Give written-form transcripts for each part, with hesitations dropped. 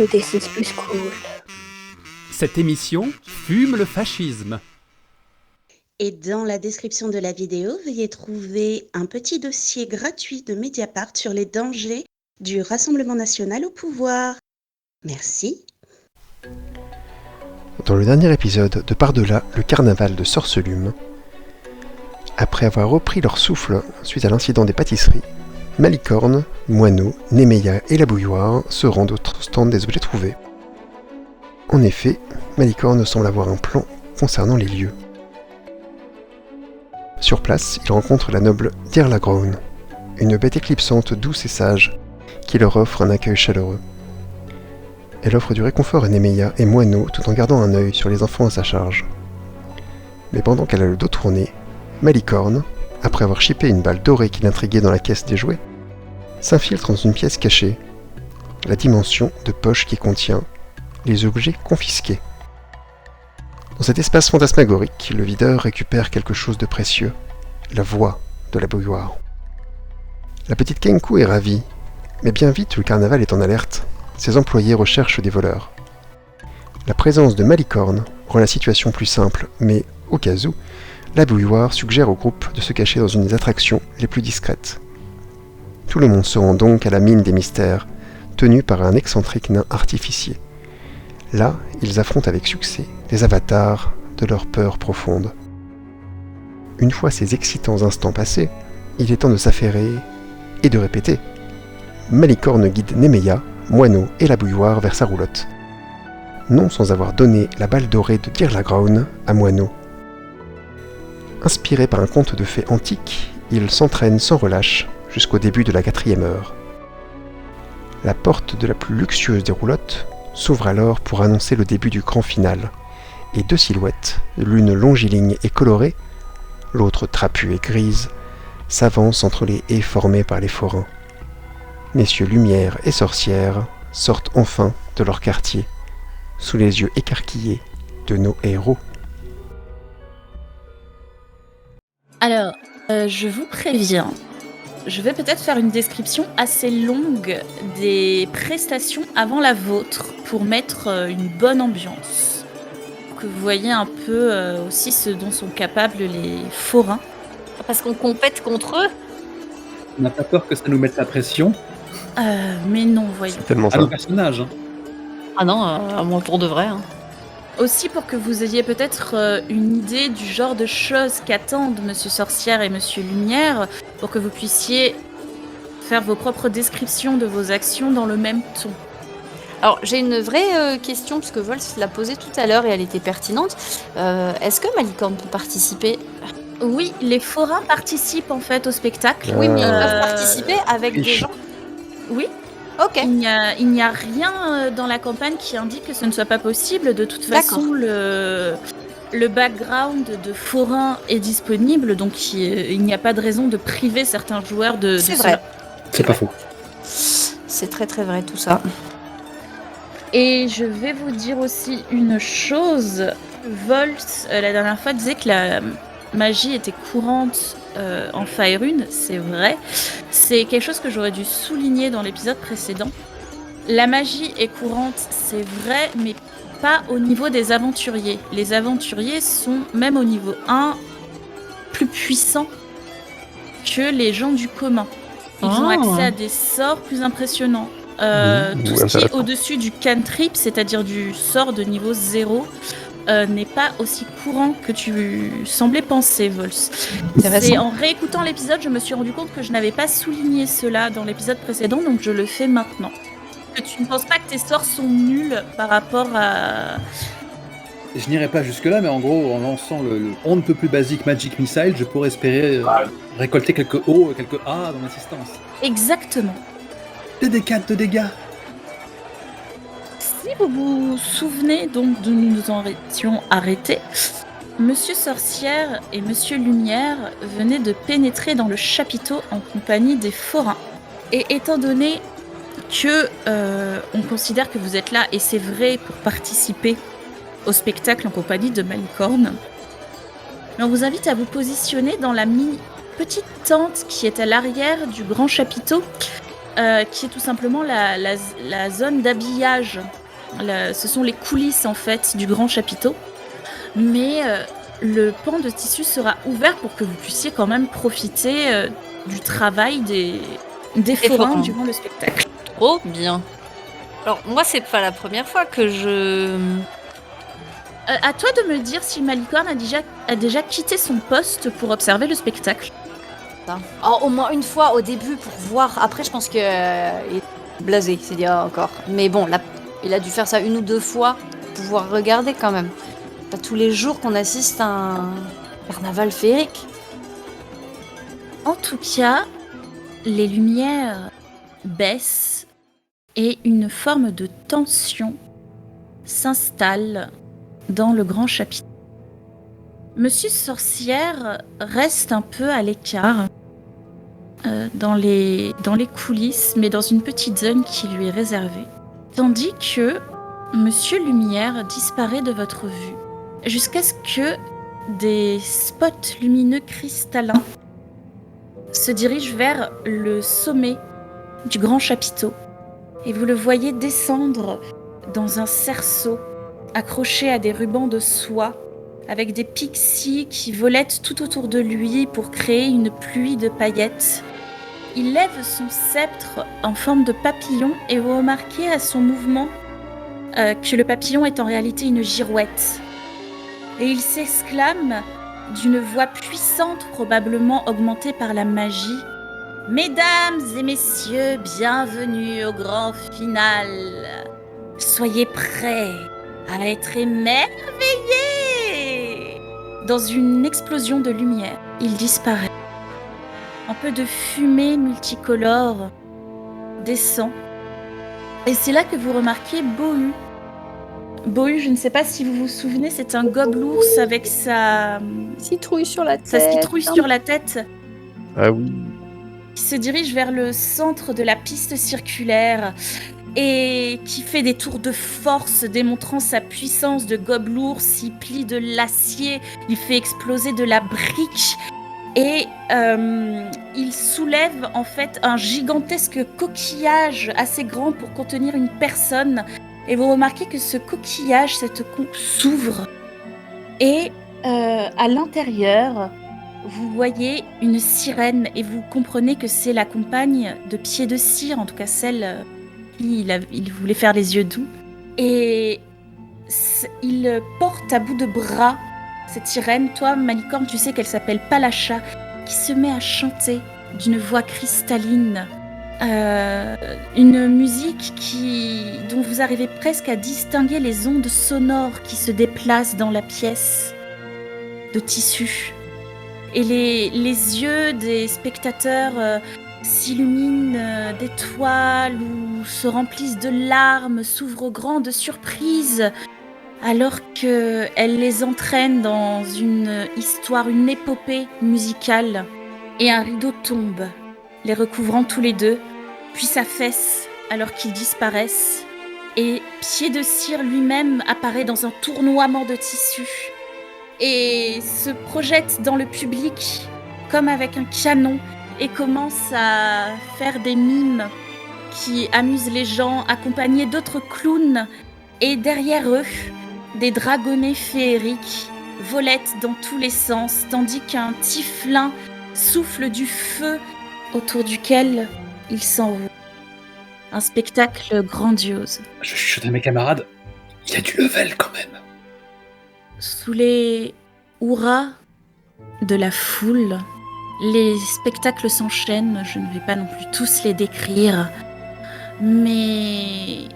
mais this is plus cool. Cette émission fume le fascisme. Et dans la description de la vidéo, veuillez trouver un petit dossier gratuit de Mediapart sur les dangers du Rassemblement national au pouvoir. Merci. Dans le dernier épisode de Par-delà le carnaval de Sorcelume, après avoir repris leur souffle suite à l'incident des pâtisseries, Malicorne, Moineau, Néméia et la Bouilloire se rendent au stand des objets trouvés. En effet, Malicorne semble avoir un plan concernant les lieux. Sur place, il rencontre la noble Dirlagrown, une bête éclipsante douce et sage, qui leur offre un accueil chaleureux. Elle offre du réconfort à Néméia et Moineau tout en gardant un œil sur les enfants à sa charge. Mais pendant qu'elle a le dos tourné, Malicorne, après avoir chippé une balle dorée qui l'intriguait dans la caisse des jouets, s'infiltre dans une pièce cachée, la dimension de poche qui contient les objets confisqués. Dans cet espace fantasmagorique, le videur récupère quelque chose de précieux, la voix de la Bouilloire. La petite Kenku est ravie, mais bien vite le carnaval est en alerte. Ses employés recherchent des voleurs. La présence de Malicorne rend la situation plus simple, mais au cas où, la Bouilloire suggère au groupe de se cacher dans une des attractions les plus discrètes. Tout le monde se rend donc à la mine des mystères, tenue par un excentrique nain artificier. Là, ils affrontent avec succès des avatars de leur peur profonde. Une fois ces excitants instants passés, il est temps de s'affairer et de répéter. Malicorne guide Néméia, Moineau et la Bouilloire vers sa roulotte. Non sans avoir donné la balle dorée de Dirlagrown à Moineau. Inspiré par un conte de fées antique, il s'entraîne sans relâche jusqu'au début de la 4e heure. La porte de la plus luxueuse des roulottes s'ouvre alors pour annoncer le début du grand final, et deux silhouettes, l'une longiligne et colorée, l'autre trapue et grise, s'avancent entre les haies formées par les forains. Messieurs Lumière et Sorcière sortent enfin de leur quartier, sous les yeux écarquillés de nos héros. Alors, je vous préviens, je vais peut-être faire une description assez longue des prestations avant la vôtre pour mettre une bonne ambiance. Que vous voyez un peu aussi ce dont sont capables les forains. Parce qu'on compète contre eux. On n'a pas peur que ça nous mette la pression. Mais non, voyons. C'est tellement À ça. nos personnages. Ah non, à moi pour de vrai. Hein. Aussi pour que vous ayez peut-être une idée du genre de choses qu'attendent Monsieur Sorcière et Monsieur Lumière, pour que vous puissiez faire vos propres descriptions de vos actions dans le même ton. Alors j'ai une vraie question, parce que Vols l'a posée tout à l'heure et elle était pertinente. Est-ce que Malicorne peut participer ? Oui, les forains participent en fait au spectacle. Oui, mais ils peuvent participer avec des gens. Oui. Ok. Il n'y a rien dans la campagne qui indique que ce ne soit pas possible. De toute façon, le background de forain est disponible, donc il n'y a pas de raison de priver certains joueurs de C'est cela. vrai. C'est pas faux. C'est très très vrai tout ça. Et je vais vous dire aussi une chose. Vols, la dernière fois, disait que la magie était courante en Faerun, c'est vrai. C'est quelque chose que j'aurais dû souligner dans l'épisode précédent. La magie est courante, c'est vrai, mais pas au niveau des aventuriers. Les aventuriers sont, même au niveau 1, plus puissants que les gens du commun. Ils ont accès à des sorts plus impressionnants. Tout ce qui est au-dessus du cantrip, c'est-à-dire du sort de niveau 0, n'est pas aussi courant que tu semblais penser, Vols. C'est en réécoutant l'épisode, je me suis rendu compte que je n'avais pas souligné cela dans l'épisode précédent, donc je le fais maintenant. Que tu ne penses pas que tes sorts sont nuls par rapport à... Je n'irai pas jusque-là, mais en gros, en lançant le on ne peut plus basique Magic Missile, je pourrais espérer récolter quelques O et quelques A dans l'assistance. Exactement. 2d4 de dégâts. Si vous vous souvenez donc d'où nous en étions arrêtés, Monsieur Sorcière et Monsieur Lumière venaient de pénétrer dans le chapiteau en compagnie des forains. Et étant donné que on considère que vous êtes là, et c'est vrai, pour participer au spectacle en compagnie de Malicorne, on vous invite à vous positionner dans la petite tente qui est à l'arrière du grand chapiteau, qui est tout simplement la zone d'habillage. Ce sont les coulisses en fait du grand chapiteau. Mais le pan de tissu sera ouvert pour que vous puissiez quand même profiter du travail des forains durant le spectacle. Trop bien. Alors, moi, c'est pas la première fois que je... À toi de me dire si Malicorne a déjà quitté son poste pour observer le spectacle. Alors, au moins une fois au début pour voir. Après, je pense qu'il est blasé, c'est dire encore. Mais bon, là, il a dû faire ça 1 ou 2 fois pour pouvoir regarder quand même. Pas tous les jours qu'on assiste à un carnaval féerique. En tout cas, les lumières baissent et une forme de tension s'installe dans le grand chapiteau. Monsieur Sorcière reste un peu à l'écart dans les coulisses, mais dans une petite zone qui lui est réservée. Tandis que Monsieur Lumière disparaît de votre vue, jusqu'à ce que des spots lumineux cristallins se dirigent vers le sommet du grand chapiteau. Et vous le voyez descendre dans un cerceau accroché à des rubans de soie, avec des pixies qui volettent tout autour de lui pour créer une pluie de paillettes. Il lève son sceptre en forme de papillon et vous remarquez à son mouvement que le papillon est en réalité une girouette. Et il s'exclame d'une voix puissante, probablement augmentée par la magie. « Mesdames et messieurs, bienvenue au grand final. Soyez prêts à être émerveillés !» Dans une explosion de lumière, il disparaît. Un peu de fumée multicolore descend. Et c'est là que vous remarquez Bohu. Bohu, je ne sais pas si vous vous souvenez, c'est un gobelours avec sa citrouille sur la tête. Sa citrouille sur la tête. Ah oui. Qui se dirige vers le centre de la piste circulaire et qui fait des tours de force démontrant sa puissance de gobelours. Il plie de l'acier, il fait exploser de la brique et il soulève en fait un gigantesque coquillage assez grand pour contenir une personne. Et vous remarquez que ce coquillage, cette conque s'ouvre et à l'intérieur, vous voyez une sirène et vous comprenez que c'est la compagne de Pied de Cire, en tout cas celle qui il voulait faire les yeux doux. Et il porte à bout de bras cette sirène. Toi, Malicorne, tu sais qu'elle s'appelle Palacha, qui se met à chanter d'une voix cristalline. Une musique dont vous arrivez presque à distinguer les ondes sonores qui se déplacent dans la pièce de tissu. Et les yeux des spectateurs s'illuminent d'étoiles ou se remplissent de larmes, s'ouvrent grands de surprise, alors qu'elle les entraîne dans une histoire, une épopée musicale. Et un rideau tombe, les recouvrant tous les deux, puis s'affaisse alors qu'ils disparaissent. Et Pied de Cire lui-même apparaît dans un tournoiement de tissu et se projette dans le public comme avec un canon et commence à faire des mimes qui amusent les gens, accompagnés d'autres clowns. Et derrière eux, des dragonnets féeriques volettent dans tous les sens, tandis qu'un tieflin souffle du feu autour duquel il s'envole. Un spectacle grandiose. Je chuchote à mes camarades, il y a du level quand même. Sous les hurrahs de la foule, les spectacles s'enchaînent. Je ne vais pas non plus tous les décrire, mais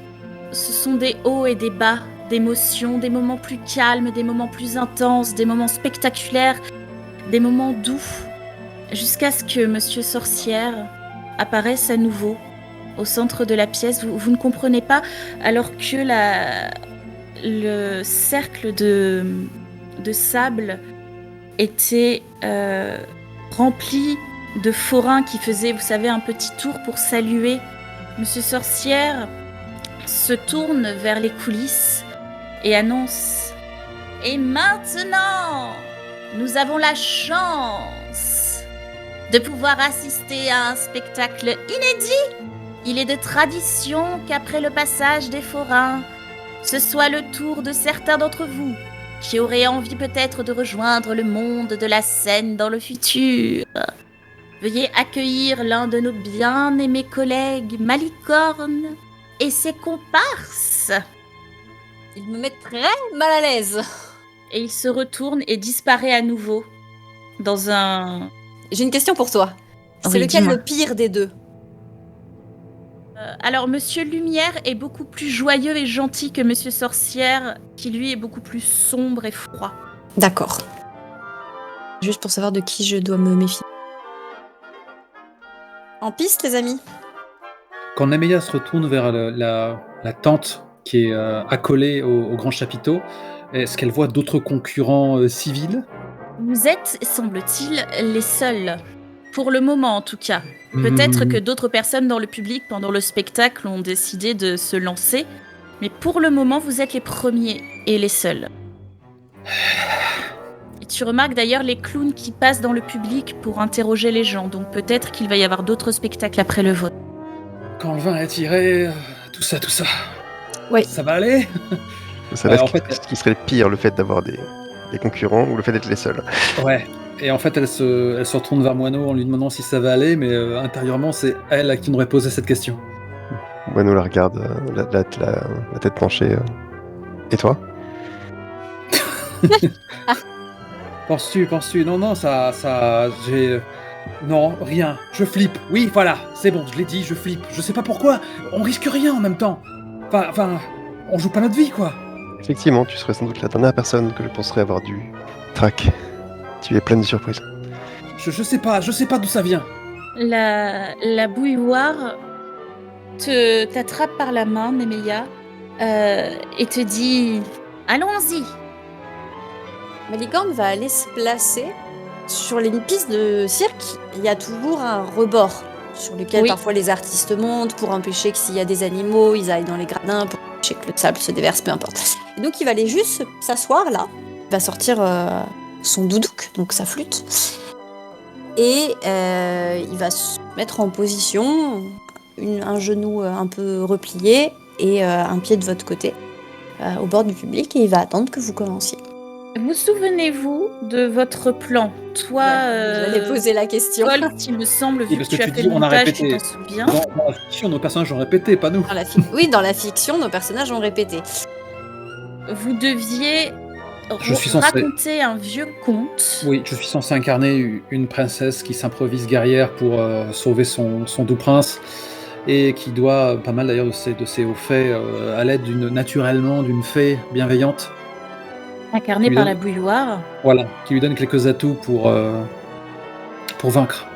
ce sont des hauts et des bas d'émotions, des moments plus calmes, des moments plus intenses, des moments spectaculaires, des moments doux, jusqu'à ce que Monsieur Sorcière apparaisse à nouveau au centre de la pièce. Vous ne comprenez pas, alors que le cercle de sable était rempli de forains qui faisaient, vous savez, un petit tour pour saluer. Monsieur Sorcière se tourne vers les coulisses et annonce « Et maintenant, nous avons la chance de pouvoir assister à un spectacle inédit Il est de tradition qu'après le passage des forains, ce soit le tour de certains d'entre vous qui auraient envie peut-être de rejoindre le monde de la scène dans le futur. Veuillez accueillir l'un de nos bien-aimés collègues Malicorne et ses comparses. Il me met très mal à l'aise. Et il se retourne et disparaît à nouveau dans un... J'ai une question pour toi. C'est Oui, lequel dis-moi. le pire des deux? Alors, Monsieur Lumière est beaucoup plus joyeux et gentil que Monsieur Sorcière, qui lui est beaucoup plus sombre et froid. D'accord. Juste pour savoir de qui je dois me méfier. En piste, les amis? Quand Nemeia se retourne vers la tente qui est accolée au grand chapiteau, est-ce qu'elle voit d'autres concurrents civils? Vous êtes, semble-t-il, les seuls. Pour le moment, en tout cas. Peut-être que d'autres personnes dans le public, pendant le spectacle, ont décidé de se lancer. Mais pour le moment, vous êtes les premiers et les seuls. Et tu remarques d'ailleurs les clowns qui passent dans le public pour interroger les gens. Donc peut-être qu'il va y avoir d'autres spectacles après le vôtre. Quand le vin est tiré, tout ça. Oui. Ça va aller? Ça Ouais, reste en fait- ce qui serait le pire, le fait d'avoir des concurrents ou le fait d'être les seuls. Ouais. Et en fait, elle se retourne vers Moineau en lui demandant si ça va aller, mais intérieurement, c'est elle à qui on aurait posé cette question. Moineau la regarde, la tête penchée. Et toi? Penses-tu? Non, j'ai... Non, rien. Je flippe. Oui, voilà, c'est bon, je l'ai dit, je flippe. Je sais pas pourquoi. On risque rien en même temps. Enfin, on joue pas notre vie, quoi. Effectivement, tu serais sans doute la dernière personne que je penserais avoir du trac. Tu es pleine de surprises. Je sais pas d'où ça vient. La bouilloire t'attrape par la main, Nemeia, et te dit « Allons-y !» Malicorne va aller se placer sur les pistes de cirque. Il y a toujours un rebord sur lequel Oui. parfois les artistes montent pour empêcher que s'il y a des animaux, ils aillent dans les gradins pour empêcher que le sable se déverse, peu importe. Et donc il va aller juste s'asseoir là. Il va sortir son doudouk, donc sa flûte. Et il va se mettre en position, un genou un peu replié et un pied de votre côté, au bord du public, et il va attendre que vous commenciez. Vous souvenez-vous de votre plan? Toi, J'allais poser la question. Colt, il me semble, vu parce que tu que as tu fait dis, le on a montage, tu répété. t'en souviens. Dans la fiction, nos personnages ont répété, pas nous. Oui, dans la fiction, nos personnages ont répété. Vous deviez Je suis censé- raconter un vieux conte. Oui, je suis censé incarner une princesse qui s'improvise guerrière pour sauver son doux prince et qui doit pas mal d'ailleurs de ses hauts faits à l'aide d'une fée bienveillante. Incarné Oui, par donc. la bouilloire. Voilà, qui lui donne quelques atouts pour vaincre.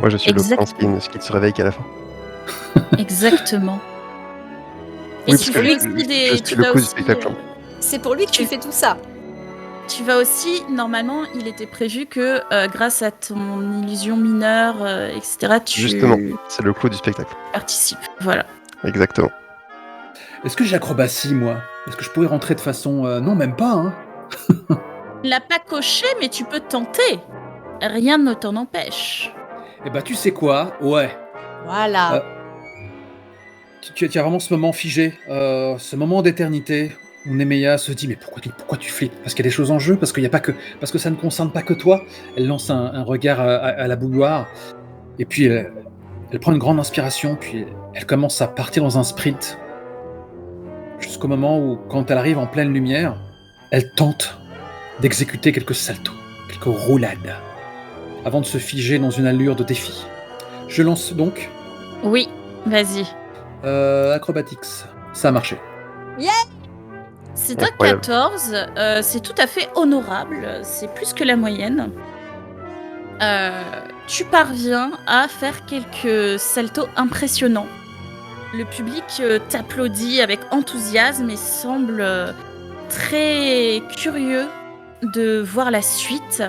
Moi, je suis Exact. le prince qui ne se réveille qu'à la fin. Exactement. Et Oui, tu parce que fais je aussi des. suis Tu le vas coup du aussi, spectacle. C'est pour lui que tu fais tout ça. tu vas aussi, normalement, il était prévu que grâce à ton illusion mineure, etc., tu Justement, c'est le clou du spectacle. participes. Voilà. Exactement. Est-ce que j'ai acrobatie, moi? Est-ce que je pourrais rentrer de façon... Non, même pas, hein. Il l'a pas coché, mais tu peux tenter. Rien ne t'en empêche. Eh ben, tu sais quoi? Ouais. Voilà. Tu as vraiment ce moment figé, ce moment d'éternité où Nemeia se dit mais pourquoi tu flippes? Parce qu'il y a des choses en jeu, parce que ça ne concerne pas que toi. Elle lance un regard à la bouilloire et puis elle prend une grande inspiration, puis elle commence à partir dans un sprint jusqu'au moment où, quand elle arrive en pleine lumière, elle tente d'exécuter quelques saltos, quelques roulades, avant de se figer dans une allure de défi. Je lance donc Oui, vas-y. Acrobatics. Ça a marché. C'est un Incroyable. 14, c'est tout à fait honorable, c'est plus que la moyenne. Tu parviens à faire quelques saltos impressionnants. Le public t'applaudit avec enthousiasme et semble très curieux de voir la suite.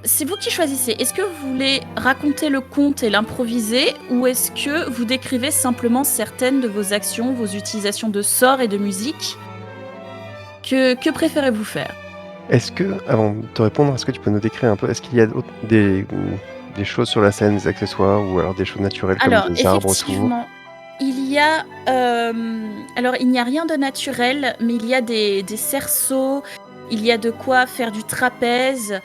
C'est vous qui choisissez. Est-ce que vous voulez raconter le conte et l'improviser, ou est-ce que vous décrivez simplement certaines de vos actions, vos utilisations de sorts et de musique? Que préférez-vous faire? Est-ce que, avant de te répondre, est-ce que tu peux nous décrire un peu, est-ce qu'il y a des choses sur la scène, des accessoires, ou alors des choses naturelles Alors, comme des arbres autour. effectivement, il y a... alors, il n'y a rien de naturel, mais il y a des cerceaux, il y a de quoi faire du trapèze,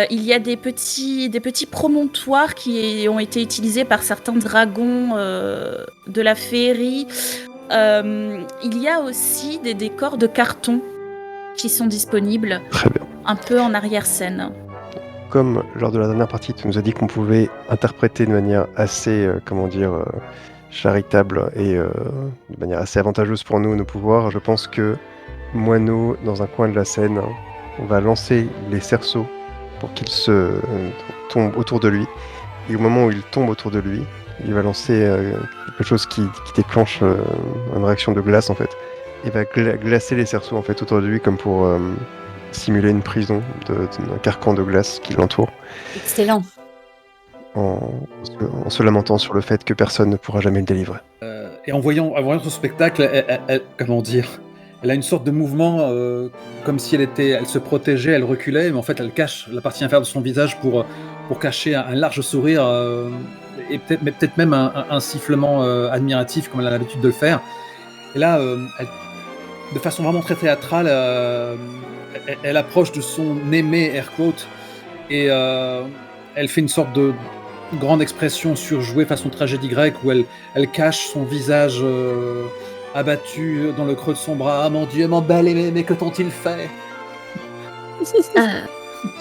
il y a des petits promontoires qui ont été utilisés par certains dragons de la féerie. Il y a aussi des décors de carton qui sont disponibles, Très bien. un peu en arrière-scène. Comme lors de la dernière partie, tu nous as dit qu'on pouvait interpréter de manière assez, charitable et de manière assez avantageuse pour nous nos pouvoirs, je pense que Moineau, dans un coin de la scène, on va lancer les cerceaux pour qu'ils se tombent autour de lui. Et au moment où ils tombent autour de lui, il va lancer quelque chose qui déclenche une réaction de glace en fait. Il va glacer les cerceaux en fait autour de lui comme pour simuler une prison d'un carcan de glace qui l'entoure. Excellent. En se lamentant sur le fait que personne ne pourra jamais le délivrer. Et en voyant ce spectacle, comment dire, elle a une sorte de mouvement comme si elle se protégeait, elle reculait, mais en fait elle cache la partie inférieure de son visage pour cacher un large sourire et peut-être même un sifflement admiratif comme elle a l'habitude de le faire. Et là, de façon vraiment très théâtrale, elle approche de son aimé air quote et elle fait une sorte de grande expression surjouée façon tragédie grecque où elle cache son visage abattu dans le creux de son bras. Ah mon Dieu, mon bel aimé, mais que t'ont-ils fait?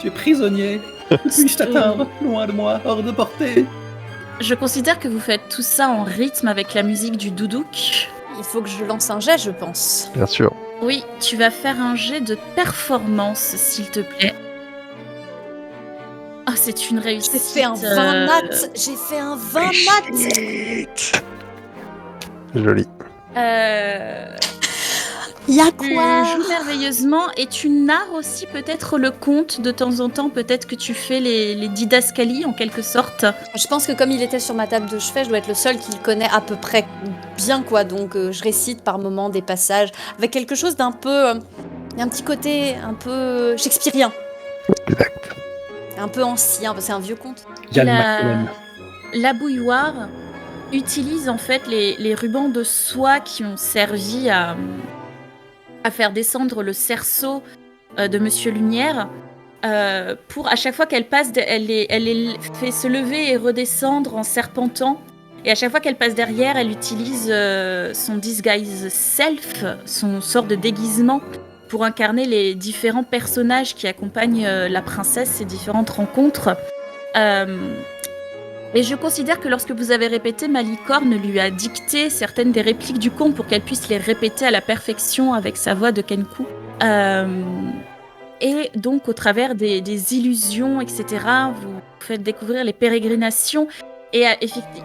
Tu es prisonnier. Puis-je t'atteindre, loin de moi, hors de portée? Je considère que vous faites tout ça en rythme avec la musique du doudouk. Il faut que je lance un jet, je pense. Bien sûr. Oui, tu vas faire un jet de performance, s'il te plaît. Ah, c'est une réussite. J'ai fait un 20 nat. J'ai fait un 20 nat. Joli. Y'a Tu quoi? joues merveilleusement et tu narres aussi peut-être le conte de temps en temps. Peut-être que tu fais les didascalies en quelque sorte. Je pense que comme il était sur ma table de chevet, je dois être le seul qui le connaît à peu près bien, quoi. Donc je récite par moments des passages avec quelque chose d'un peu... un petit côté un peu shakespearien. Exact. Un peu ancien, c'est un vieux conte. Yann McKellen. La bouilloire utilise en fait les rubans de soie qui ont servi à faire descendre le cerceau de Monsieur Lumière. Pour à chaque fois qu'elle passe, elle les fait se lever et redescendre en serpentant. Et à chaque fois qu'elle passe derrière, elle utilise son disguise self, son sort de déguisement, pour incarner les différents personnages qui accompagnent la princesse, ces différentes rencontres. Et je considère que lorsque vous avez répété, Malicorne lui a dicté certaines des répliques du conte pour qu'elle puisse les répéter à la perfection avec sa voix de Kenku. Et donc, au travers des illusions, etc., vous faites découvrir les pérégrinations. Et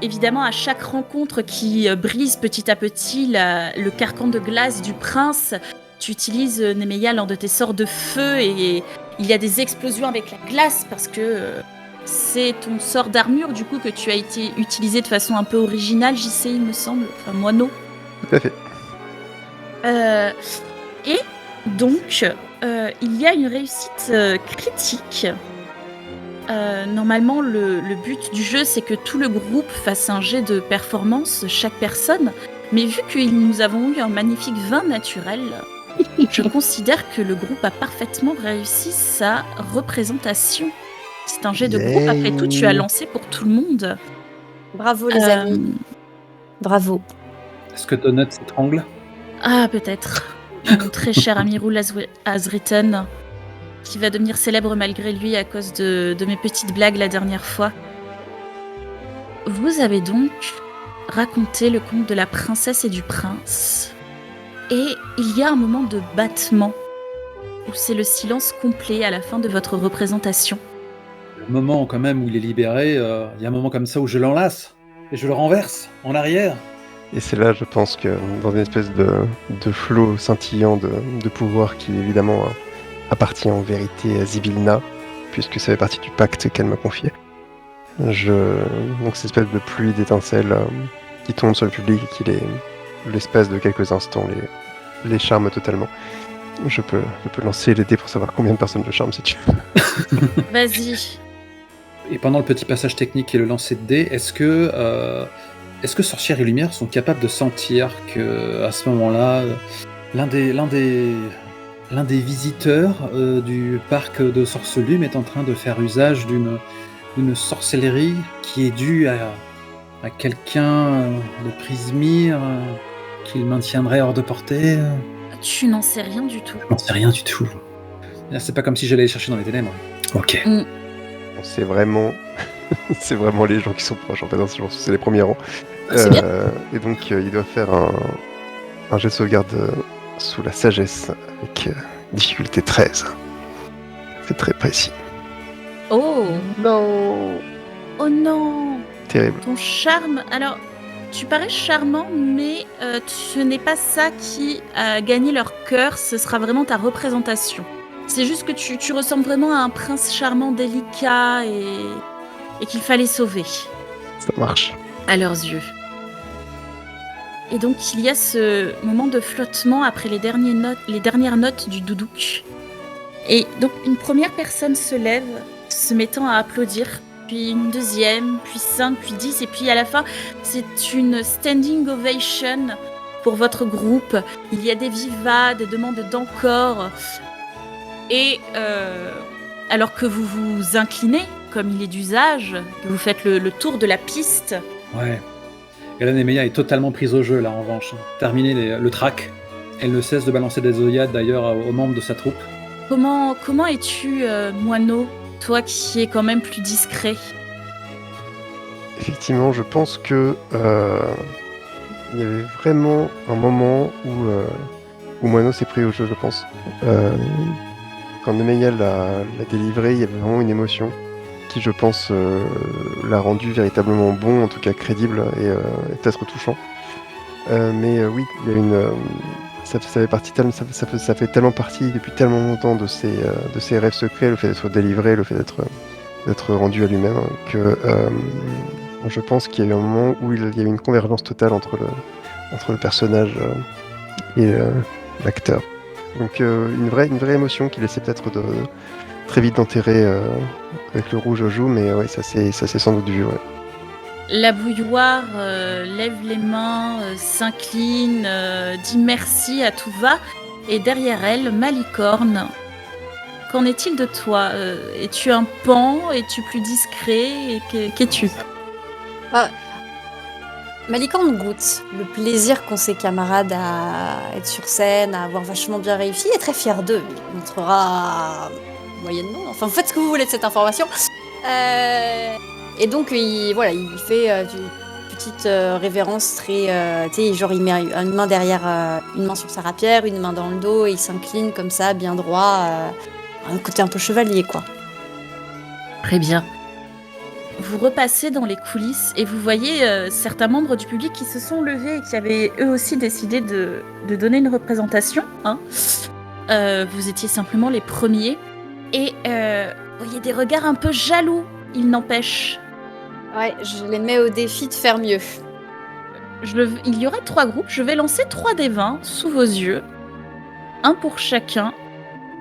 évidemment, à chaque rencontre qui brise petit à petit le carcan de glace du prince, tu utilises, Nemeia, l'un de tes sorts de feu et il y a des explosions avec la glace parce que c'est ton sort d'armure, du coup, que tu as été utilisé de façon un peu originale, JC, il me semble. Enfin, Moineau. Tout à fait. Et donc, il y a une réussite critique. Normalement, le but du jeu, c'est que tout le groupe fasse un jet de performance, chaque personne. Mais vu que nous avons eu un magnifique vin naturel, je considère que le groupe a parfaitement réussi sa représentation. C'est un jet de groupe, après tout, tu as lancé pour tout le monde. Bravo les amis. Bravo. Est-ce que Donut s'étrangle? Ah, peut-être. Mon très cher ami Roul Azritten, qui va devenir célèbre malgré lui à cause de mes petites blagues la dernière fois. Vous avez donc raconté le conte de la princesse et du prince. Et il y a un moment de battement, où c'est le silence complet à la fin de votre représentation. Le moment quand même où il est libéré, il y a un moment comme ça où je l'enlace et je le renverse en arrière. Et c'est là, je pense que dans une espèce de flot scintillant de pouvoir qui évidemment appartient en vérité à Zybilna, puisque ça fait partie du pacte qu'elle m'a confié. Donc cette espèce de pluie d'étincelles qui tombe sur le public et qui l'espace de quelques instants les charme totalement. Je peux lancer les dés pour savoir combien de personnes je charme si tu veux. Vas-y. Et pendant le petit passage technique et le lancer de dés, est-ce que Sorcière et Lumière sont capables de sentir que à ce moment-là, l'un des visiteurs du parc de Sorcelume est en train de faire usage d'une sorcellerie qui est due à quelqu'un de Prismir qu'il maintiendrait hors de portée? Tu n'en sais rien du tout. J'en sais rien du tout. C'est pas comme si j'allais les chercher dans les ténèbres. Ok. C'est vraiment... c'est vraiment les gens qui sont proches, en fait, dans ce genre, c'est les premiers rangs. C'est bien. Et donc, il doit faire un jet de sauvegarde sous la sagesse, avec difficulté 13. C'est très précis. Oh Non. Oh non. Terrible. Ton charme... Alors, tu parais charmant, mais ce n'est pas ça qui a gagné leur cœur, ce sera vraiment ta représentation. C'est juste que tu ressembles vraiment à un prince charmant, délicat et qu'il fallait sauver, Ça marche. à leurs yeux. Et donc, il y a ce moment de flottement après les dernières notes du doudouk. Et donc, une première personne se lève, se mettant à applaudir, puis une deuxième, puis 5, puis 10, et puis à la fin, c'est une standing ovation pour votre groupe. Il y a des vivas, des demandes d'encore. Et alors que vous vous inclinez, comme il est d'usage, que vous faites le tour de la piste, Ouais. Hélène Emeya est totalement prise au jeu, là, en revanche. Terminé le track. Elle ne cesse de balancer des œillades, d'ailleurs, aux membres de sa troupe. comment es-tu, moineau, toi qui es quand même plus discret? Effectivement, je pense que il y avait vraiment un moment où Moineau s'est pris au jeu, je pense. Quand Nemeya l'a délivré, il y avait vraiment une émotion qui, je pense, l'a rendu véritablement bon, en tout cas crédible et peut-être touchant. Mais oui, il y a une... ça fait tellement partie depuis tellement longtemps de ses rêves secrets, le fait d'être délivré, le fait d'être rendu à lui-même, que je pense qu'il y a eu un moment où il y a eu une convergence totale entre le personnage et l'acteur. Donc une vraie émotion qu'il essaie peut-être de très vite d'enterrer avec le rouge aux joues, mais ouais, ça s'est sans doute vu, ouais. La bouilloire lève les mains, s'incline, dit merci à tout va, et derrière elle, Malicorne. Qu'en est-il de toi? Es-tu un pan? Es-tu plus discret? Et qu'es-tu? Malicorne goûte le plaisir qu'ont ses camarades à être sur scène, à avoir vachement bien réussi, et est très fier d'eux. Il montrera moyennement. Enfin, faites ce que vous voulez de cette information. Et donc, il fait une petite révérence très... tu sais, genre, il met une main derrière, une main sur sa rapière, une main dans le dos, et il s'incline comme ça, bien droit. Un côté un peu chevalier, quoi. Très bien. Vous repassez dans les coulisses et vous voyez certains membres du public qui se sont levés et qui avaient eux aussi décidé de donner une représentation. Hein. Vous étiez simplement les premiers. Et vous voyez des regards un peu jaloux, il n'empêche. Ouais, je les mets au défi de faire mieux. Il y aura 3 groupes. Je vais lancer 3 des 20 sous vos yeux. Un pour chacun.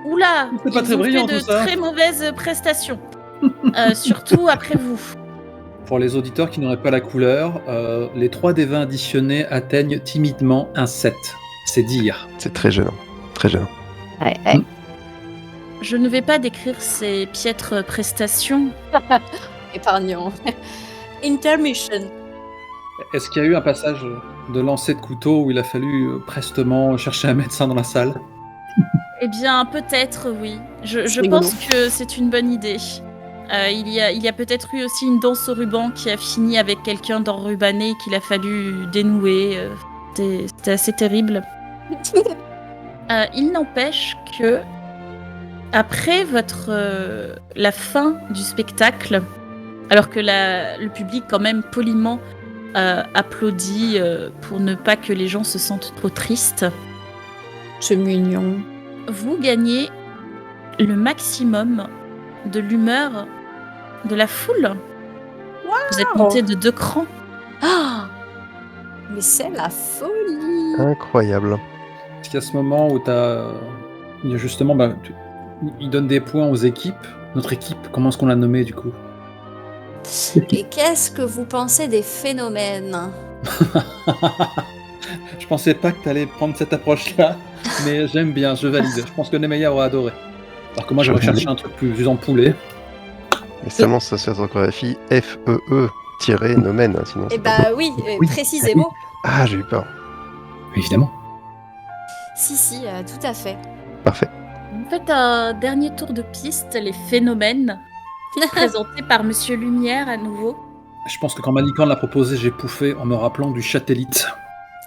Oula, C'est pas ils très ont brillant, fait de tout ça. très mauvaises prestations. Surtout après vous. Pour les auditeurs qui n'auraient pas la couleur, les 3 des 20 additionnés atteignent timidement un 7. C'est dire. C'est très gênant, très gênant. Ouais. Je ne vais pas décrire ces piètres prestations. Épargnant. Intermission. Est-ce qu'il y a eu un passage de lancer de couteau où il a fallu prestement chercher un médecin dans la salle? Eh bien, peut-être, oui. Je rigolo. pense que c'est une bonne idée. Il y a peut-être eu aussi une danse au ruban qui a fini avec quelqu'un d'enrubanné qu'il a fallu dénouer. C'était assez terrible. Il n'empêche que après la fin du spectacle, alors que le public quand même poliment applaudit pour ne pas que les gens se sentent trop tristes, C'est mignon. vous gagnez le maximum de l'humeur de la foule. Vous êtes monté de 2 crans. Ah, mais c'est la folie. Incroyable. Est-ce qu'il y a ce moment où il y a justement, il donne des points aux équipes. Notre équipe, comment est-ce qu'on l'a nommée du coup? Et qu'est-ce que vous pensez des phénomènes? Je pensais pas que t'allais prendre cette approche-là, mais j'aime bien, je valide. Je pense que Nemeya aura adoré. Alors que moi, j'aurais cherché un truc plus ampoulé. Mais seulement ça s'orthographie F-E-E-nomen, sinon. Eh c'est pas bah bon. oui, Oui. précisément. Ah, j'ai eu peur. Évidemment. Si, tout à fait. Parfait. Vous faites un dernier tour de piste, les phénomènes, présentés par Monsieur Lumière à nouveau. Je pense que quand Malicorne l'a proposé, j'ai pouffé en me rappelant du satellite.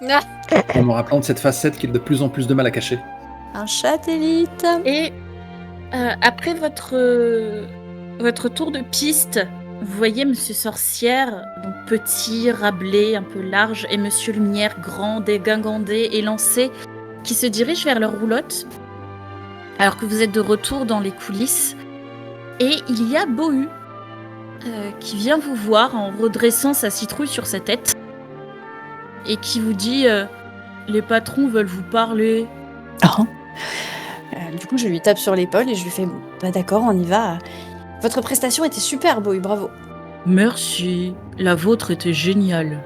Ah, En me rappelant de cette facette qui a de plus en plus de mal à cacher. un satellite. Et après votre tour de piste, vous voyez Monsieur Sorcière, donc petit, râblé, un peu large, et Monsieur Lumière, grand, dégingandé, élancé, qui se dirige vers leur roulotte, alors que vous êtes de retour dans les coulisses. Et il y a Bohu, qui vient vous voir en redressant sa citrouille sur sa tête, et qui vous dit les patrons veulent vous parler. Du coup, je lui tape sur l'épaule et je lui fais bah d'accord, on y va. Votre prestation était super, Bohu, bravo. Merci, la vôtre était géniale.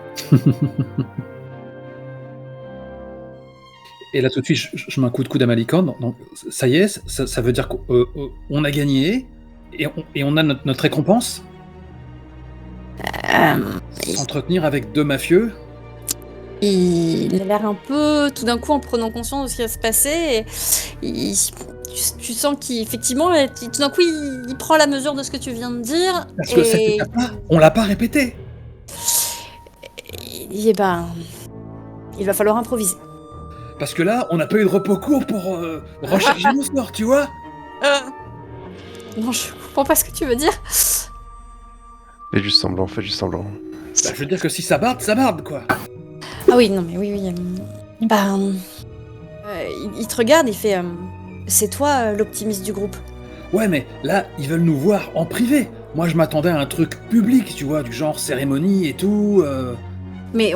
Et là, tout de suite, je mets un coup de coude à Malicorne. Donc, ça y est, ça veut dire qu'on a gagné et on a notre récompense. S'entretenir avec 2 mafieux. Il a l'air un peu, tout d'un coup, en prenant conscience de ce qui va se passer. Tu sens qu'effectivement, tout d'un coup, il prend la mesure de ce que tu viens de dire. Parce que cette étape-là, on l'a pas répété. Et ben, il va falloir improviser. Parce que là, on n'a pas eu de repos court pour recharger nos sorts, tu vois. Non, je comprends pas ce que tu veux dire. Fais juste semblant. Bah, je veux dire que si ça barde, quoi. Ah oui, non, mais oui. Il te regarde, il fait c'est toi l'optimiste du groupe. Ouais, mais là, ils veulent nous voir en privé. Moi, je m'attendais à un truc public, tu vois, du genre cérémonie et tout. Mais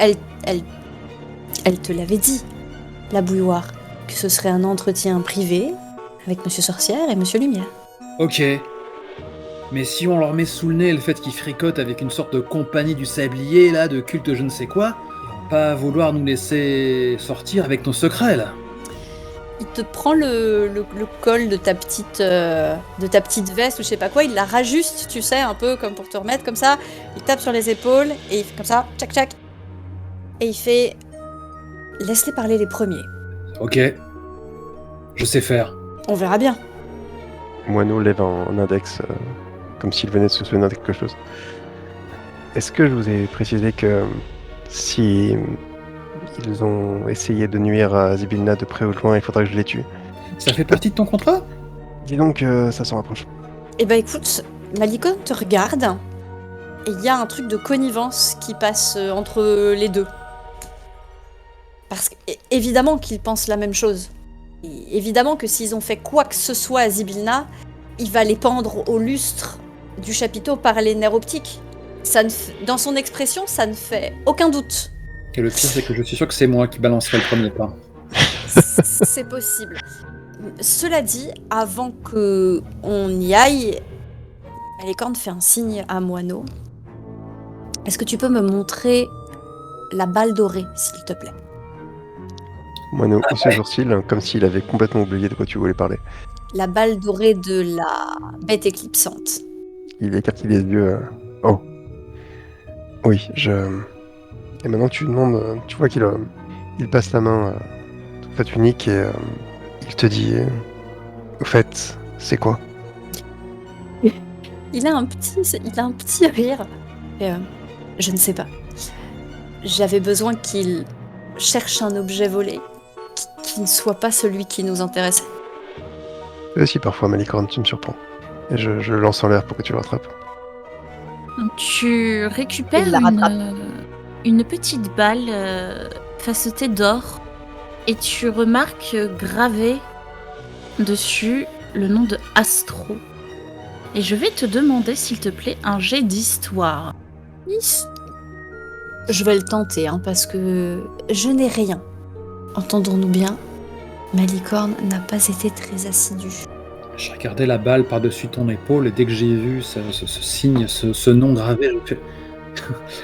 elle te l'avait dit, la bouilloire, que ce serait un entretien privé avec Monsieur Sorcière et Monsieur Lumière. Ok. Mais si on leur met sous le nez le fait qu'ils fricotent avec une sorte de compagnie du sablier, là, de culte je ne sais quoi, ils vont pas vouloir nous laisser sortir avec nos secrets, là. Il te prend le col de ta petite veste ou je sais pas quoi, il la rajuste, tu sais, un peu comme pour te remettre comme ça. Il tape sur les épaules et il fait comme ça, tchac tchac. Et il fait laisse-les parler les premiers. Ok. Je sais faire. On verra bien. Moineau lève un index, comme s'il venait de se souvenir de quelque chose. Est-ce que je vous ai précisé que si ils ont essayé de nuire à Zybilna de près ou de loin, il faudra que je les tue? Ça fait partie de ton contrat? Dis donc, ça s'en rapproche. Eh ben écoute, Malicorne te regarde et il y a un truc de connivence qui passe entre les deux. Parce qu'évidemment qu'ils pensent la même chose. Et évidemment que s'ils ont fait quoi que ce soit à Zybilna, il va les pendre au lustre du chapiteau par les nerfs optiques. Dans son expression, ça ne fait aucun doute. Et le pire, c'est que je suis sûr que c'est moi qui balancerai le premier pas. C'est possible. Cela dit, avant que on y aille, Malicorne fait un signe à Moineau. Est-ce que tu peux me montrer la balle dorée, s'il te plaît? Moineau hausse les sourcils, comme s'il avait complètement oublié de quoi tu voulais parler. La balle dorée de la bête éclipsante. Il écarquille les yeux. Oh. Oui, Et maintenant tu demandes, tu vois qu'il il passe la main sur ta tunique et il te dit au fait, c'est quoi? Il a un petit rire. Et, je ne sais pas. J'avais besoin qu'il cherche un objet volé qui ne soit pas celui qui nous intéressait. Et aussi parfois, Malicorne, tu me surprends. Et je le lance en l'air pour que tu le rattrapes. Donc tu récupères Il la rattrape. une petite balle facetée d'or et tu remarques gravé dessus le nom de Astro. Et je vais te demander, s'il te plaît, un jet d'histoire. Je vais le tenter, parce que je n'ai rien. Entendons-nous bien, Malicorne n'a pas été très assidue. Je regardais la balle par-dessus ton épaule et dès que j'ai vu ce signe, ce nom gravé, je fais...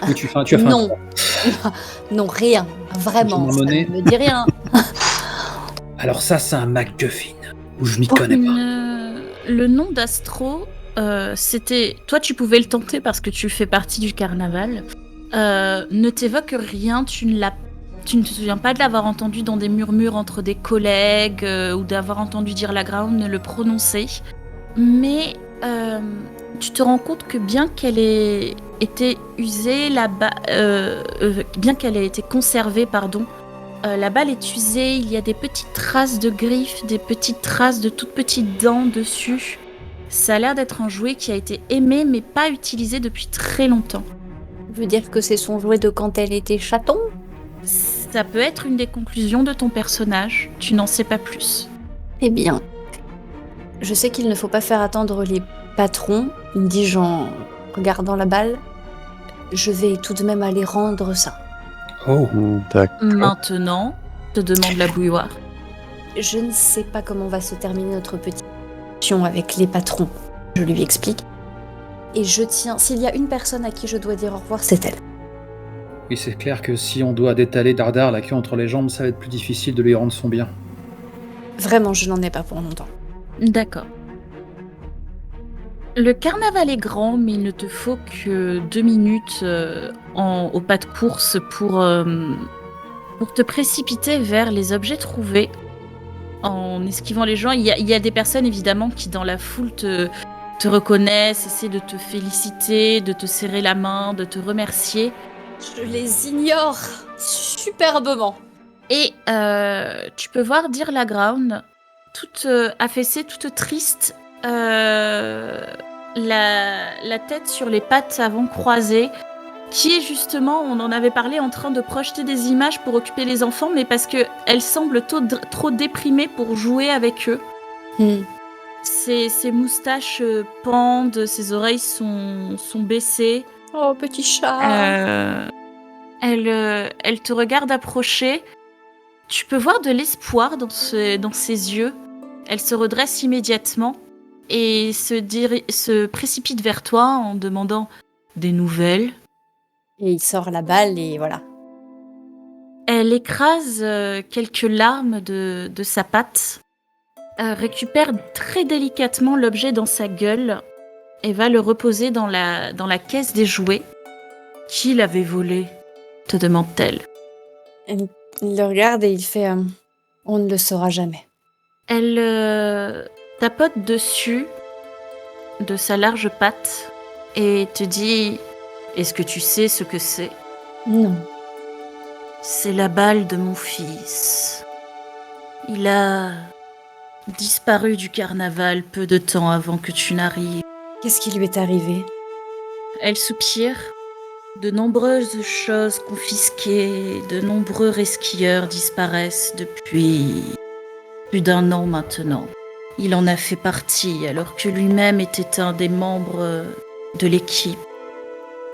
Oui, tu as fait un Non. trois. Non, rien. Vraiment, J'ai ça monnaie. ne me dit rien. Alors ça, c'est un MacGuffin, où je m'y connais pas. Le nom d'Astro, c'était... Toi, tu pouvais le tenter parce que tu fais partie du carnaval. Ne t'évoque rien, tu ne te souviens pas de l'avoir entendu dans des murmures entre des collègues ou d'avoir entendu dire la Ground le prononcer. Mais tu te rends compte que bien qu'elle ait été usée, bien qu'elle ait été conservée, la balle est usée, il y a des petites traces de griffes, des petites traces de toutes petites dents dessus. Ça a l'air d'être un jouet qui a été aimé mais pas utilisé depuis très longtemps. Je veux dire que c'est son jouet de quand elle était chaton. Ça peut être une des conclusions de ton personnage, tu n'en sais pas plus. Eh bien, je sais qu'il ne faut pas faire attendre les patrons, dis-je en regardant la balle. Je vais tout de même aller rendre ça. Oh, D'accord. Maintenant, te demande la bouilloire. Je ne sais pas comment va se terminer notre petite discussion avec les patrons. Je lui explique. Et je tiens, s'il y a une personne à qui je dois dire au revoir, c'est elle. oui, c'est clair que si on doit détaler Dardar la queue entre les jambes, ça va être plus difficile de lui rendre son bien. Vraiment, je n'en ai pas pour longtemps. D'accord. Le carnaval est grand, mais il ne te faut que 2 minutes au pas de course pour te précipiter vers les objets trouvés en esquivant les gens. Il y a des personnes, évidemment, qui dans la foule te reconnaissent, essaient de te féliciter, de te serrer la main, de te remercier. Je les ignore superbement. Et tu peux voir Dear Laground, toute affaissée, toute triste, la tête sur les pattes avant croisées, qui est justement, on en avait parlé, en train de projeter des images pour occuper les enfants, mais parce qu'elle semble trop déprimée pour jouer avec eux. Ses moustaches pendent, ses oreilles sont baissées. Oh, petit chat. Elle te regarde approcher. Tu peux voir de l'espoir dans ses yeux. Elle se redresse immédiatement et se précipite vers toi en demandant des nouvelles. Et il sort la balle et voilà. Elle écrase quelques larmes de sa patte, récupère très délicatement l'objet dans sa gueule et va le reposer dans la caisse des jouets. Qui l'avait volé ? Te demande-t-elle. Il le regarde et il fait on ne le saura jamais. Elle tapote dessus de sa large patte et te dit « Est-ce que tu sais ce que c'est ? Non. C'est la balle de mon fils. Il a disparu du carnaval peu de temps avant que tu n'arrives. Qu'est-ce qui lui est arrivé ? » Elle soupire. De nombreuses choses confisquées, de nombreux resquilleurs disparaissent depuis plus d'1 an maintenant. Il en a fait partie alors que lui-même était un des membres de l'équipe.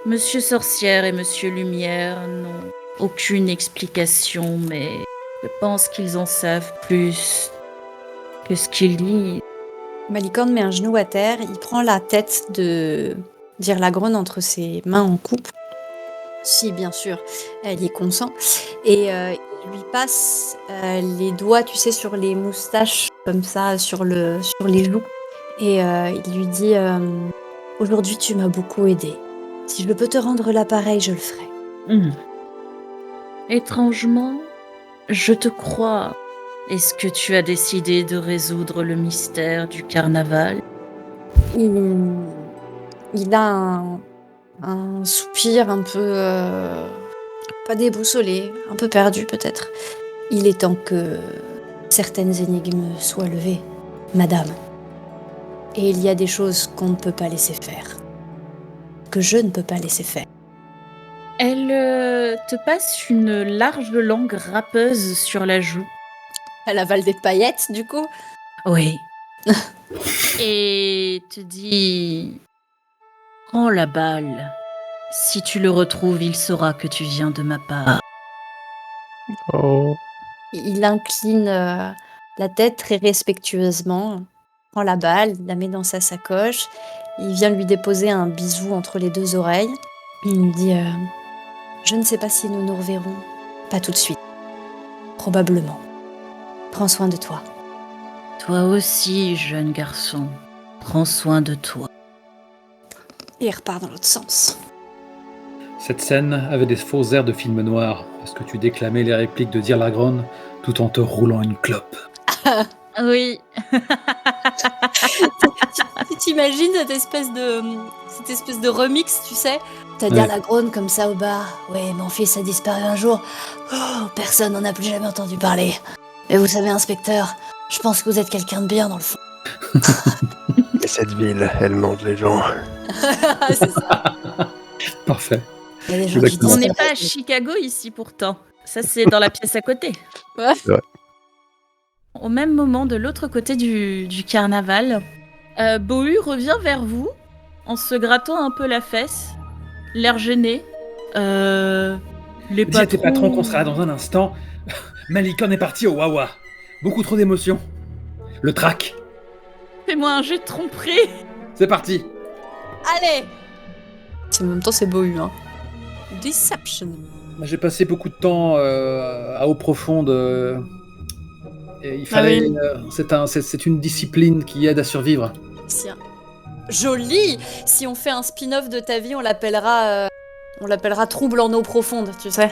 Monsieur Sorcière et Monsieur Lumière n'ont aucune explication, mais je pense qu'ils en savent plus que ce qu'ils disent. Malicorne met un genou à terre, il prend la tête de Dear Lagrogne entre ses mains en coupe. Si, bien sûr, elle y consent. Et il lui passe les doigts, tu sais, sur les moustaches, comme ça, sur les joues. Et il lui dit « Aujourd'hui, tu m'as beaucoup aidé. Si je peux te rendre l'appareil, je le ferai. » Étrangement, je te crois. Est-ce que tu as décidé de résoudre le mystère du carnaval ? Il a un soupir un peu... pas déboussolé, un peu perdu peut-être. Il est temps que certaines énigmes soient levées, madame. Et il y a des choses qu'on ne peut pas laisser faire. Que je ne peux pas laisser faire. Elle te passe une large langue râpeuse sur la joue. Elle avale des paillettes, du coup. Oui. Et te dit... Prends la balle. Si tu le retrouves, il saura que tu viens de ma part. Oh. Il incline la tête très respectueusement. prend la balle, il la met dans sa sacoche. Il vient lui déposer un bisou entre les 2 oreilles. Il lui dit je ne sais pas si nous nous reverrons. Pas tout de suite. Probablement. Prends soin de toi. Toi aussi, jeune garçon. Prends soin de toi. Et il repart dans l'autre sens. Cette scène avait des faux airs de film noir, parce que tu déclamais les répliques de Dirlagron tout en te roulant une clope. Oui. Tu t'imagines cette espèce de remix, tu sais? T'as dit à la Grone comme ça au bar. Ouais, mon fils a disparu un jour. Oh, personne n'en a plus jamais entendu parler. Mais vous savez, inspecteur, je pense que vous êtes quelqu'un de bien dans le fond. Et cette ville, elle mange les gens. C'est ça. Parfait. Il y a des gens qui Exactement. On disent n'est pas à Chicago ici pourtant. Ça, c'est dans la pièce à côté. Ouais. Au même moment, de l'autre côté du carnaval, Bohu revient vers vous en se grattant un peu la fesse, l'air gêné. Les Dis à tes patrons qu'on sera là dans un instant. Malikon est parti au Wawa. Beaucoup trop d'émotions. Le trac. Fais-moi un jet de tromperie. C'est parti. Allez. En même temps, c'est Bohu, hein. Deception. J'ai passé beaucoup de temps à eau profonde. Et il fallait. C'est une discipline qui aide à survivre. Tiens. Joli. Si on fait un spin-off de ta vie, on l'appellera Trouble en eau profonde, tu sais.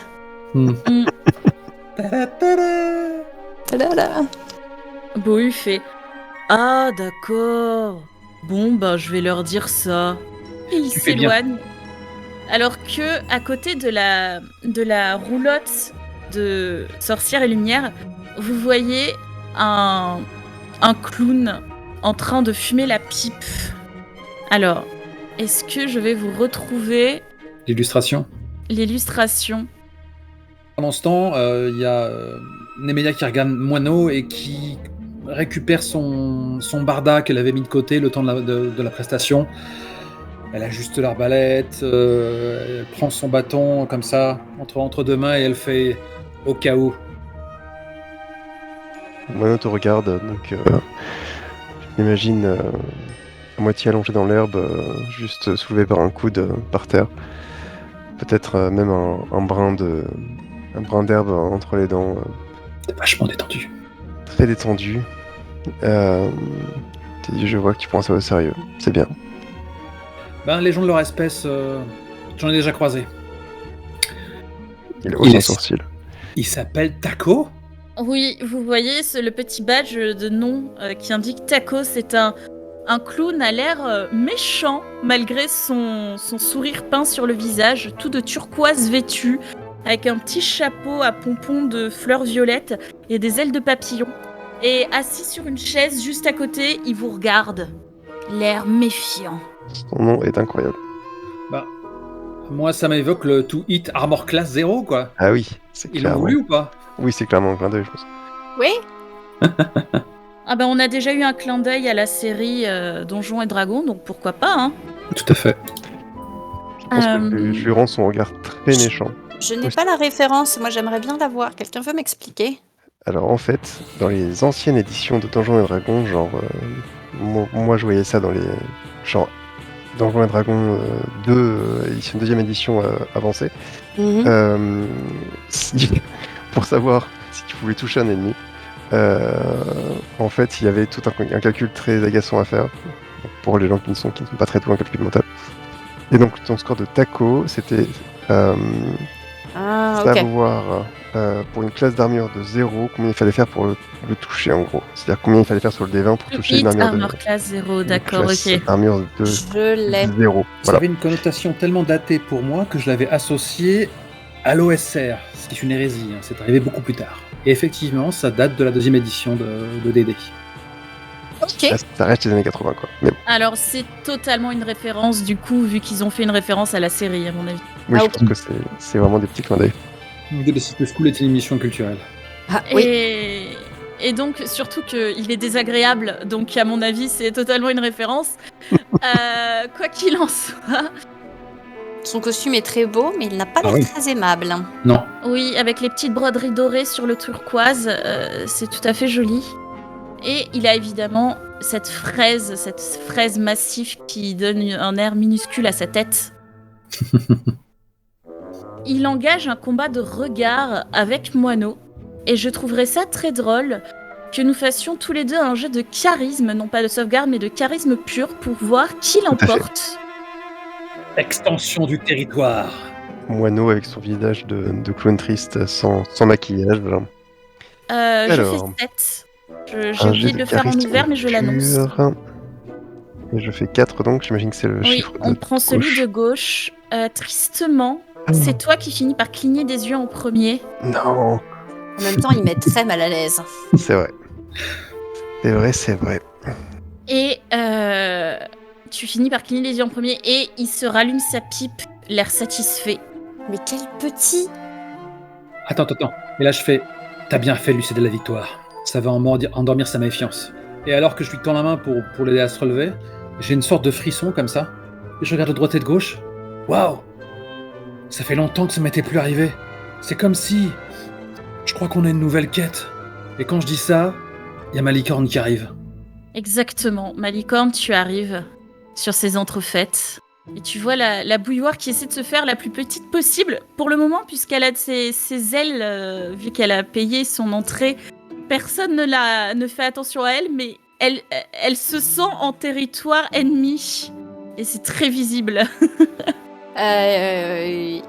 Tadada. Bohu fait Ah, d'accord. Bon, bah, je vais leur dire ça. Et il Tu fais bien. s'éloigne. Alors que, à côté de la roulotte de Sorcière et Lumière, vous voyez un clown en train de fumer la pipe. Alors, est-ce que je vais vous retrouver L'illustration. l'illustration? Pendant ce temps, il y a Nemeia qui regarde Moineau et qui récupère son barda qu'elle avait mis de côté le temps de la prestation. Elle ajuste l'arbalète, elle prend son bâton comme ça, entre deux mains, et elle fait au cas où. Moineau te regarde, donc je m'imagine à moitié allongé dans l'herbe, juste soulevé par un coude par terre. Peut-être même un brin d'herbe entre les dents, C'est vachement détendu. très détendu. Je vois que tu prends ça au sérieux, c'est bien. Ben, les gens de leur espèce, j'en ai déjà croisé. Il hausse un sourcil. Il s'appelle Taco. Oui, vous voyez le petit badge de nom qui indique Taco. C'est un clown à l'air méchant, malgré son sourire peint sur le visage, tout de turquoise vêtu, avec un petit chapeau à pompons de fleurs violettes et des ailes de papillon. Et assis sur une chaise juste à côté, il vous regarde, l'air méfiant. Son nom est incroyable. Bah, moi, ça m'évoque le To Hit Armor Class 0, quoi. Ah oui, c'est Ils l'ont clairement. voulu ou pas? Oui, c'est clairement un clin d'œil, je pense. Oui. Ah ben on a déjà eu un clin d'œil à la série Donjons et Dragons, donc pourquoi pas, hein. Tout à fait. Je pense que je lui rends son regard très méchant. Je n'ai pas la référence, moi j'aimerais bien la voir. Quelqu'un veut m'expliquer? Alors en fait, dans les anciennes éditions de Donjons et Dragons, genre, moi je voyais ça dans les genre Donjons et Dragons 2, édition, deuxième édition avancée. Pour savoir si tu pouvais toucher un ennemi, en fait, il y avait tout un calcul très agaçant à faire pour les gens qui ne sont pas très doués en calcul mental. Et donc ton score de Taco, c'était savoir pour une classe d'armure de 0, combien il fallait faire pour le toucher en gros. C'est-à-dire combien il fallait faire sur le D20 pour toucher une armure de Armor class 0, d'accord, classe ok. armure de Je l'ai. 0. Ça Voilà. avait une connotation tellement datée pour moi que je l'avais associé à l'OSR, ce qui est une hérésie, hein. C'est arrivé beaucoup plus tard. Et effectivement, ça date de la deuxième édition de DD. Ok. Ça reste les années 80 quoi. Mais bon, Alors c'est totalement une référence du coup, vu qu'ils ont fait une référence à la série à mon avis. oui, Ah, je ok. pense que c'est vraiment des petits clins d'œil. DD School est une émission culturelle. Ah, oui. Et donc surtout qu'il est désagréable, donc à mon avis c'est totalement une référence. Quoi qu'il en soit, Son costume est très beau, mais il n'a pas Ah l'air oui. très aimable. Non. oui, avec les petites broderies dorées sur le turquoise, c'est tout à fait joli. Et il a évidemment cette fraise massive qui donne un air minuscule à sa tête. Il engage un combat de regard avec Moineau. Et je trouverais ça très drôle que nous fassions tous les deux un jet de charisme, non pas de sauvegarde, mais de charisme pur pour voir qui l'emporte. Extension du territoire. Moineau avec son visage de clown triste sans maquillage. Voilà. Alors, Je fais 7. J'ai oublié de le faire en ouvert, mais je l'annonce. Et je fais 4, donc j'imagine que c'est le chiffre de on prend celui gauche. de gauche. Tristement, c'est toi qui finis par cligner des yeux en premier. Non, En même temps, il met très mal à l'aise. c'est vrai. C'est vrai. Et tu finis par cligner les yeux en premier et il se rallume sa pipe, l'air satisfait. Mais quel petit! Attends. Et là, je fais... T'as bien fait, lui, céder la victoire. Ça va endormir sa méfiance. Et alors que je lui tends la main pour l'aider à se relever, j'ai une sorte de frisson comme ça. Et je regarde de droite et de gauche. Waouh! Ça fait longtemps que ça m'était plus arrivé. C'est comme si... Je crois qu'on a une nouvelle quête. Et quand je dis ça, il y a ma licorne qui arrive. Exactement. Malicorne, tu arrives sur ces entrefaites. Et tu vois la bouilloire qui essaie de se faire la plus petite possible. Pour le moment, puisqu'elle a ses ailes, vu qu'elle a payé son entrée, personne ne fait attention à elle, mais elle se sent en territoire ennemi. Et c'est très visible. Il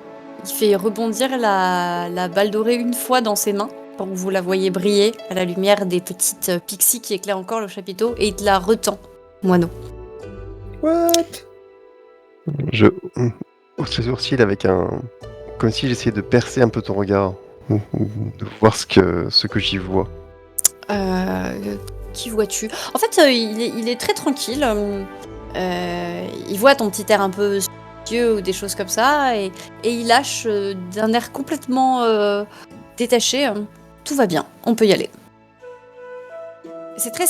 fait rebondir la balle dorée une fois dans ses mains. Donc vous la voyez briller à la lumière des petites pixies qui éclairent encore le chapiteau. Et il te la retend, Moineau. What? Je hausse les sourcils avec un... Comme si j'essayais de percer un peu ton regard. De voir ce que j'y vois. Qui vois-tu? En fait, il est très tranquille. Il voit ton petit air un peu studieux ou des choses comme ça. Et il lâche d'un air complètement détaché. Tout va bien, on peut y aller. C'est très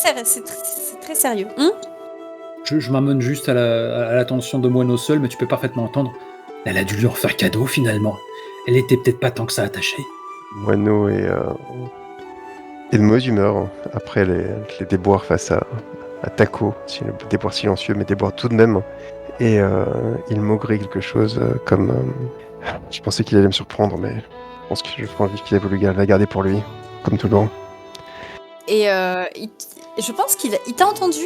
sérieux. Je m'amène juste à l'attention de Moineau seul, mais tu peux parfaitement entendre. Elle a dû lui en faire cadeau, finalement. Elle était peut-être pas tant que ça attachée. Moineau est de mauvaise humeur après les déboires face à Taco. Déboires silencieux, mais déboires tout de même. Et il maugrit quelque chose comme... je pensais qu'il allait me surprendre, mais je pense que je prends envie qu'il a voulu la garder pour lui, comme toujours. Et je pense qu'il t'a entendu.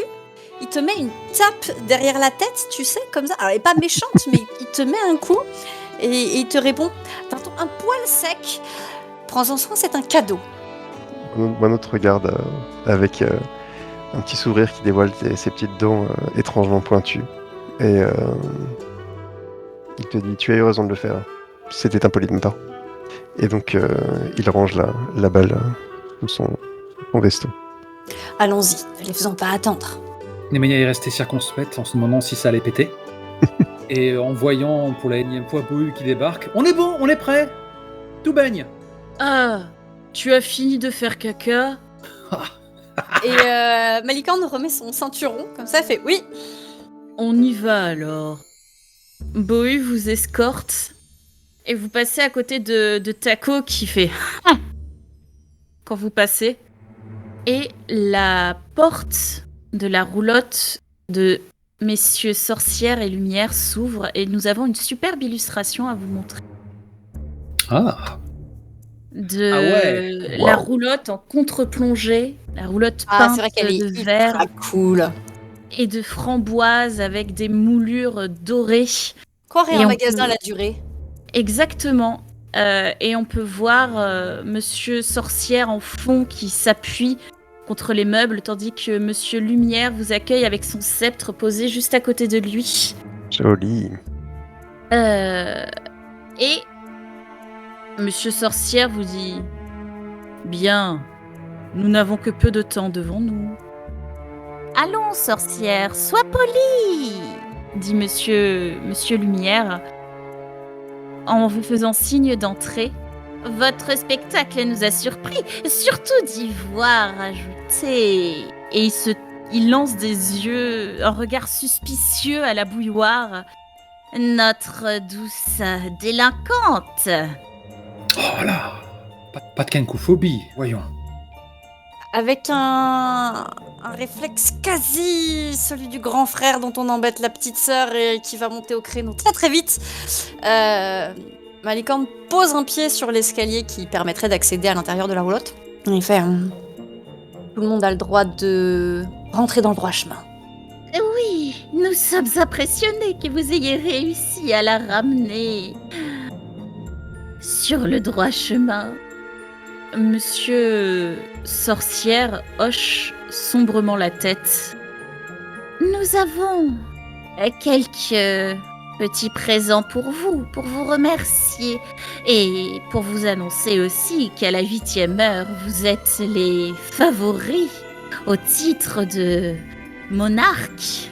Il te met une tape derrière la tête, tu sais, comme ça. Alors, elle est pas méchante, mais il te met un coup et il te répond « Un poil sec, prends-en soin, c'est un cadeau. » Moineau te regarde avec un petit sourire qui dévoile ses petites dents étrangement pointues. Et il te dit « Tu as eu raison de le faire. C'était impoli de ma part. » Et donc, il range la balle sous son veston. Allons-y, ne les faisons pas attendre. Nemanja est restée circonspecte en se demandant si ça allait péter. Et en voyant pour la énième fois Bohu qui débarque, on est bon, on est prêt. Tout baigne. Ah, tu as fini de faire caca? Et Malicorne remet son ceinturon, comme ça, elle fait « Oui !» On y va alors. Bohu vous escorte et vous passez à côté de Taco qui fait quand vous passez. Et la porte de la roulotte de Messieurs Sorcières et Lumière s'ouvre et nous avons une superbe illustration à vous montrer. Ah. De Wow. la roulotte en contre-plongée, la roulotte Ah, peinte c'est vrai qu'elle est de verre hyper cool. et de framboises avec des moulures dorées. Croirait Et un on magasin à peut- la durée. Exactement. Et on peut voir Monsieur Sorcière en fond qui s'appuie contre les meubles, tandis que Monsieur Lumière vous accueille avec son sceptre posé juste à côté de lui. Joli. Et Monsieur Sorcière vous dit « Bien, nous n'avons que peu de temps devant nous. »« Allons, Sorcière, sois polie !» dit Monsieur Lumière en vous faisant signe d'entrer. « Votre spectacle nous a surpris, surtout d'y voir ajouter. » Et il lance des yeux, un regard suspicieux à la bouilloire. « Notre douce délinquante. » Oh là. Pas de kenkophobie, voyons. avec un réflexe quasi celui du grand frère dont on embête la petite sœur et qui va monter au créneau très très vite, Malicorne pose un pied sur l'escalier qui permettrait d'accéder à l'intérieur de la roulotte. Il fait tout le monde a le droit de rentrer dans le droit chemin. Oui, nous sommes impressionnés que vous ayez réussi à la ramener sur le droit chemin. Monsieur Sorcière hoche sombrement la tête. Nous avons quelques petits présents pour vous remercier et pour vous annoncer aussi qu'à la 8e heure, vous êtes les favoris au titre de monarque.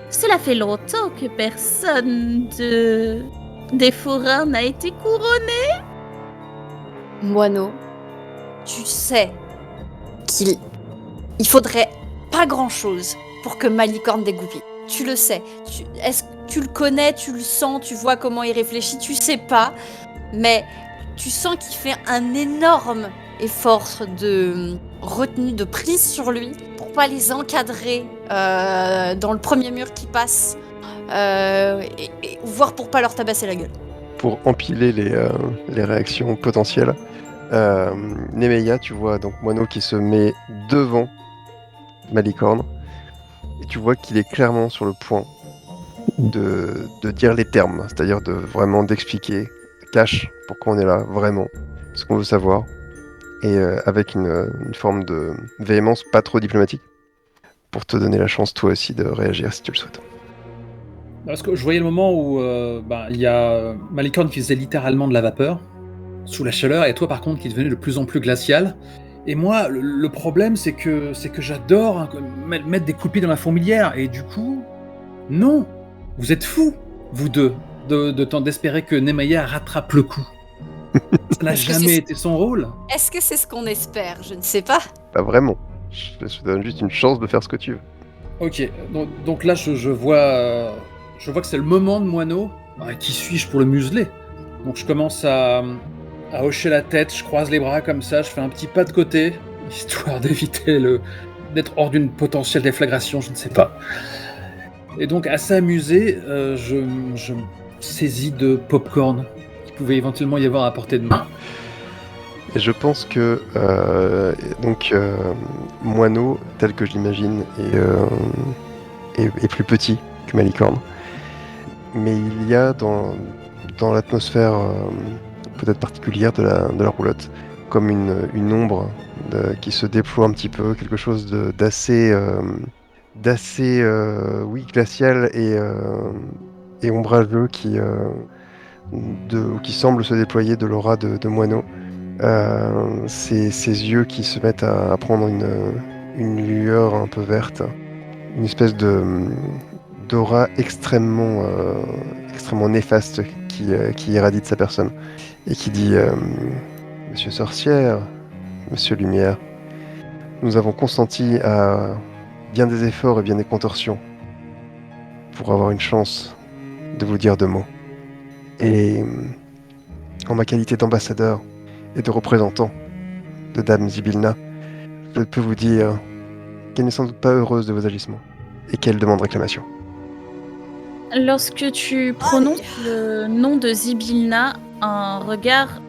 Cela fait longtemps que personne des forains n'a été couronné. Moineau, tu sais qu'il faudrait pas grand-chose pour que Malicorne dégoupille. Tu le sais. Est-ce que tu le connais, tu le sens, tu vois comment il réfléchit, tu sais pas, mais tu sens qu'il fait un énorme effort de retenue, de prise sur lui pour pas les encadrer dans le premier mur qui passe, voire pour pas leur tabasser la gueule. Pour empiler les réactions potentielles, Nemeia, tu vois donc Moineau qui se met devant Malicorne, et tu vois qu'il est clairement sur le point de dire les termes, c'est-à-dire vraiment d'expliquer cash pourquoi on est là, vraiment, ce qu'on veut savoir, et avec une forme de véhémence pas trop diplomatique, pour te donner la chance toi aussi de réagir si tu le souhaites. Parce que je voyais le moment où il y a Malicorne qui faisait littéralement de la vapeur, sous la chaleur, et toi par contre qui devenait de plus en plus glacial. Et moi, le problème, c'est que j'adore mettre des coups de pied dans la fourmilière, et du coup, non, vous êtes fous, vous deux, d'espérer que Nemeia rattrape le coup. Ça n'a jamais été son rôle. Est-ce que c'est ce qu'on espère? Je ne sais pas. Pas vraiment. Je te donne juste une chance de faire ce que tu veux. Ok, donc là, je vois que c'est le moment de Moineau. Qui suis-je pour le museler? Donc je commence à hocher la tête, je croise les bras comme ça, je fais un petit pas de côté, histoire d'éviter d'être hors d'une potentielle déflagration, je ne sais pas. Et donc, assez amusé, je me saisis de popcorn qui pouvait éventuellement y avoir à portée de main. Et je pense que Moineau, tel que je l'imagine, est plus petit que Malicorne. Mais il y a dans l'atmosphère peut-être particulière de la roulotte, comme une ombre qui se déploie un petit peu, quelque chose d'assez glacial et ombrageux qui semble se déployer de l'aura de Moineau. Ses yeux qui se mettent à prendre une lueur un peu verte, une espèce d'aura extrêmement néfaste qui irradie de sa personne, et qui dit Monsieur Sorcière, Monsieur Lumière, nous avons consenti à bien des efforts et bien des contorsions pour avoir une chance de vous dire deux mots. Et en ma qualité d'ambassadeur et de représentant de Dame Zybilna, je peux vous dire qu'elle n'est sans doute pas heureuse de vos agissements et qu'elle demande réclamation. Lorsque tu prononces le nom de Zybilna, un regard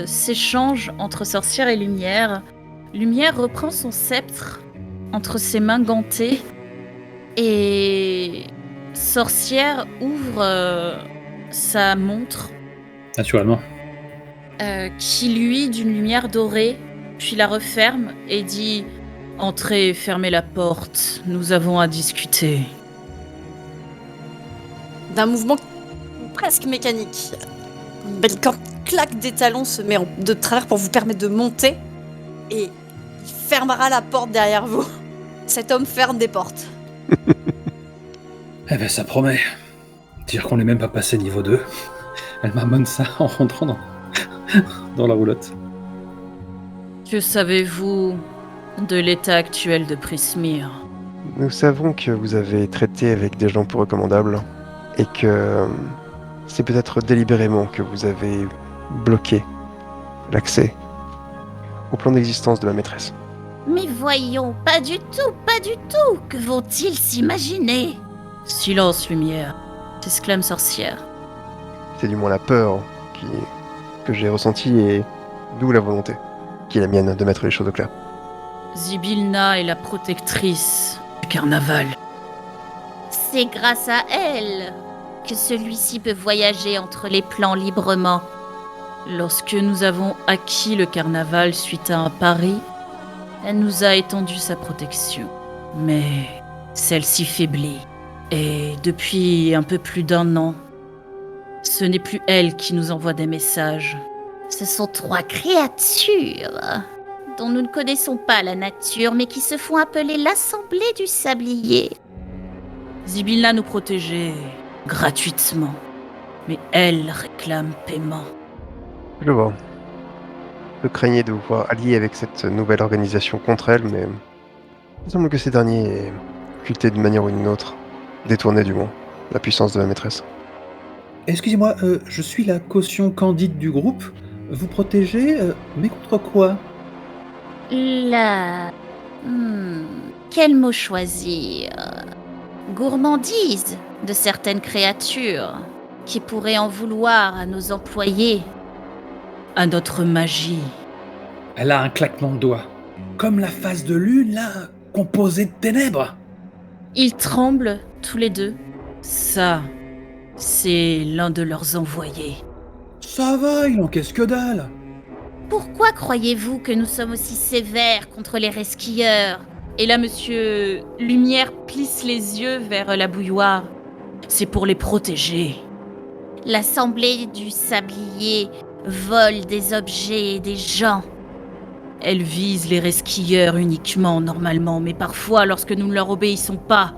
s'échange entre Sorcière et Lumière. Lumière reprend son sceptre entre ses mains gantées et Sorcière ouvre sa montre. Naturellement. Qui luit d'une lumière dorée, puis la referme et dit « Entrez et fermez la porte, nous avons à discuter. » D'un mouvement presque mécanique, Malicorne claque des talons, se met de travers pour vous permettre de monter, et il fermera la porte derrière vous. Cet homme ferme des portes. Eh ben ça promet. Dire qu'on n'est même pas passé niveau 2. Elle marmonne ça en rentrant dans la roulotte. Que savez-vous de l'état actuel de Prismir? Nous savons que vous avez traité avec des gens peu recommandables et que c'est peut-être délibérément que vous avez bloqué l'accès au plan d'existence de ma maîtresse. Mais voyons, pas du tout. Que vont-ils s'imaginer? Silence, lumière, s'exclame sorcière. C'est du moins la peur que j'ai ressentie et d'où la volonté, qui est la mienne, de mettre les choses au clair. Zybilna est la protectrice du carnaval. C'est grâce à elle que celui-ci peut voyager entre les plans librement. Lorsque nous avons acquis le carnaval suite à un pari, elle nous a étendu sa protection. Mais celle-ci faiblit. Et depuis un peu plus d'1 an, ce n'est plus elle qui nous envoie des messages. Ce sont 3 créatures dont nous ne connaissons pas la nature, mais qui se font appeler l'Assemblée du Sablier. Zybilna nous protégeait gratuitement, mais elle réclame paiement. Je vois. Je craignais de vous voir allié avec cette nouvelle organisation contre elle, mais il semble que ces derniers aient occulté d'une manière ou d'une autre, détourné du moins, la puissance de ma maîtresse. Excusez-moi, je suis la caution candide du groupe. Vous protégez, mais contre quoi? Quel mot choisir? Gourmandise de certaines créatures qui pourraient en vouloir à nos employés, à notre magie. Elle a un claquement de doigts. Comme la face de lune, là, composée de ténèbres. Ils tremblent tous les deux. Ça, c'est l'un de leurs envoyés. Ça va, il encaisse que dalle. Pourquoi croyez-vous que nous sommes aussi sévères contre les resquilleurs? Et là, monsieur Lumière plisse les yeux vers la bouilloire. C'est pour les protéger. L'Assemblée du Sablier vole des objets et des gens. Elle vise les resquilleurs uniquement, normalement, mais parfois, lorsque nous ne leur obéissons pas,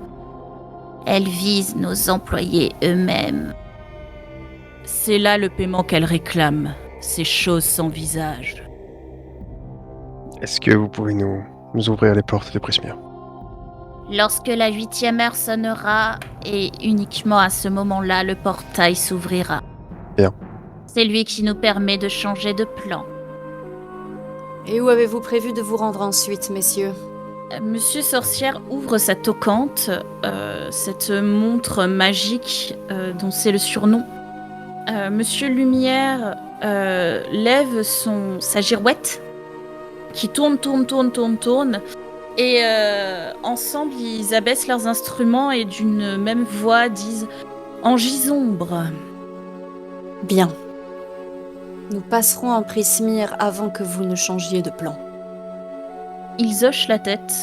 elle vise nos employés eux-mêmes. C'est là le paiement qu'elle réclame, ces choses sans visage. Est-ce que vous pouvez nous ouvrir les portes de Prismir? Lorsque la 8e heure sonnera, et uniquement à ce moment-là, le portail s'ouvrira. Bien. C'est lui qui nous permet de changer de plan. Et où avez-vous prévu de vous rendre ensuite, messieurs? Monsieur Sorcière ouvre sa toquante, cette montre magique dont c'est le surnom. Monsieur Lumière lève sa girouette qui tourne. Et ensemble, ils abaissent leurs instruments et d'une même voix disent « En gisombre ». Bien. Nous passerons en Prismir avant que vous ne changiez de plan. Ils hochent la tête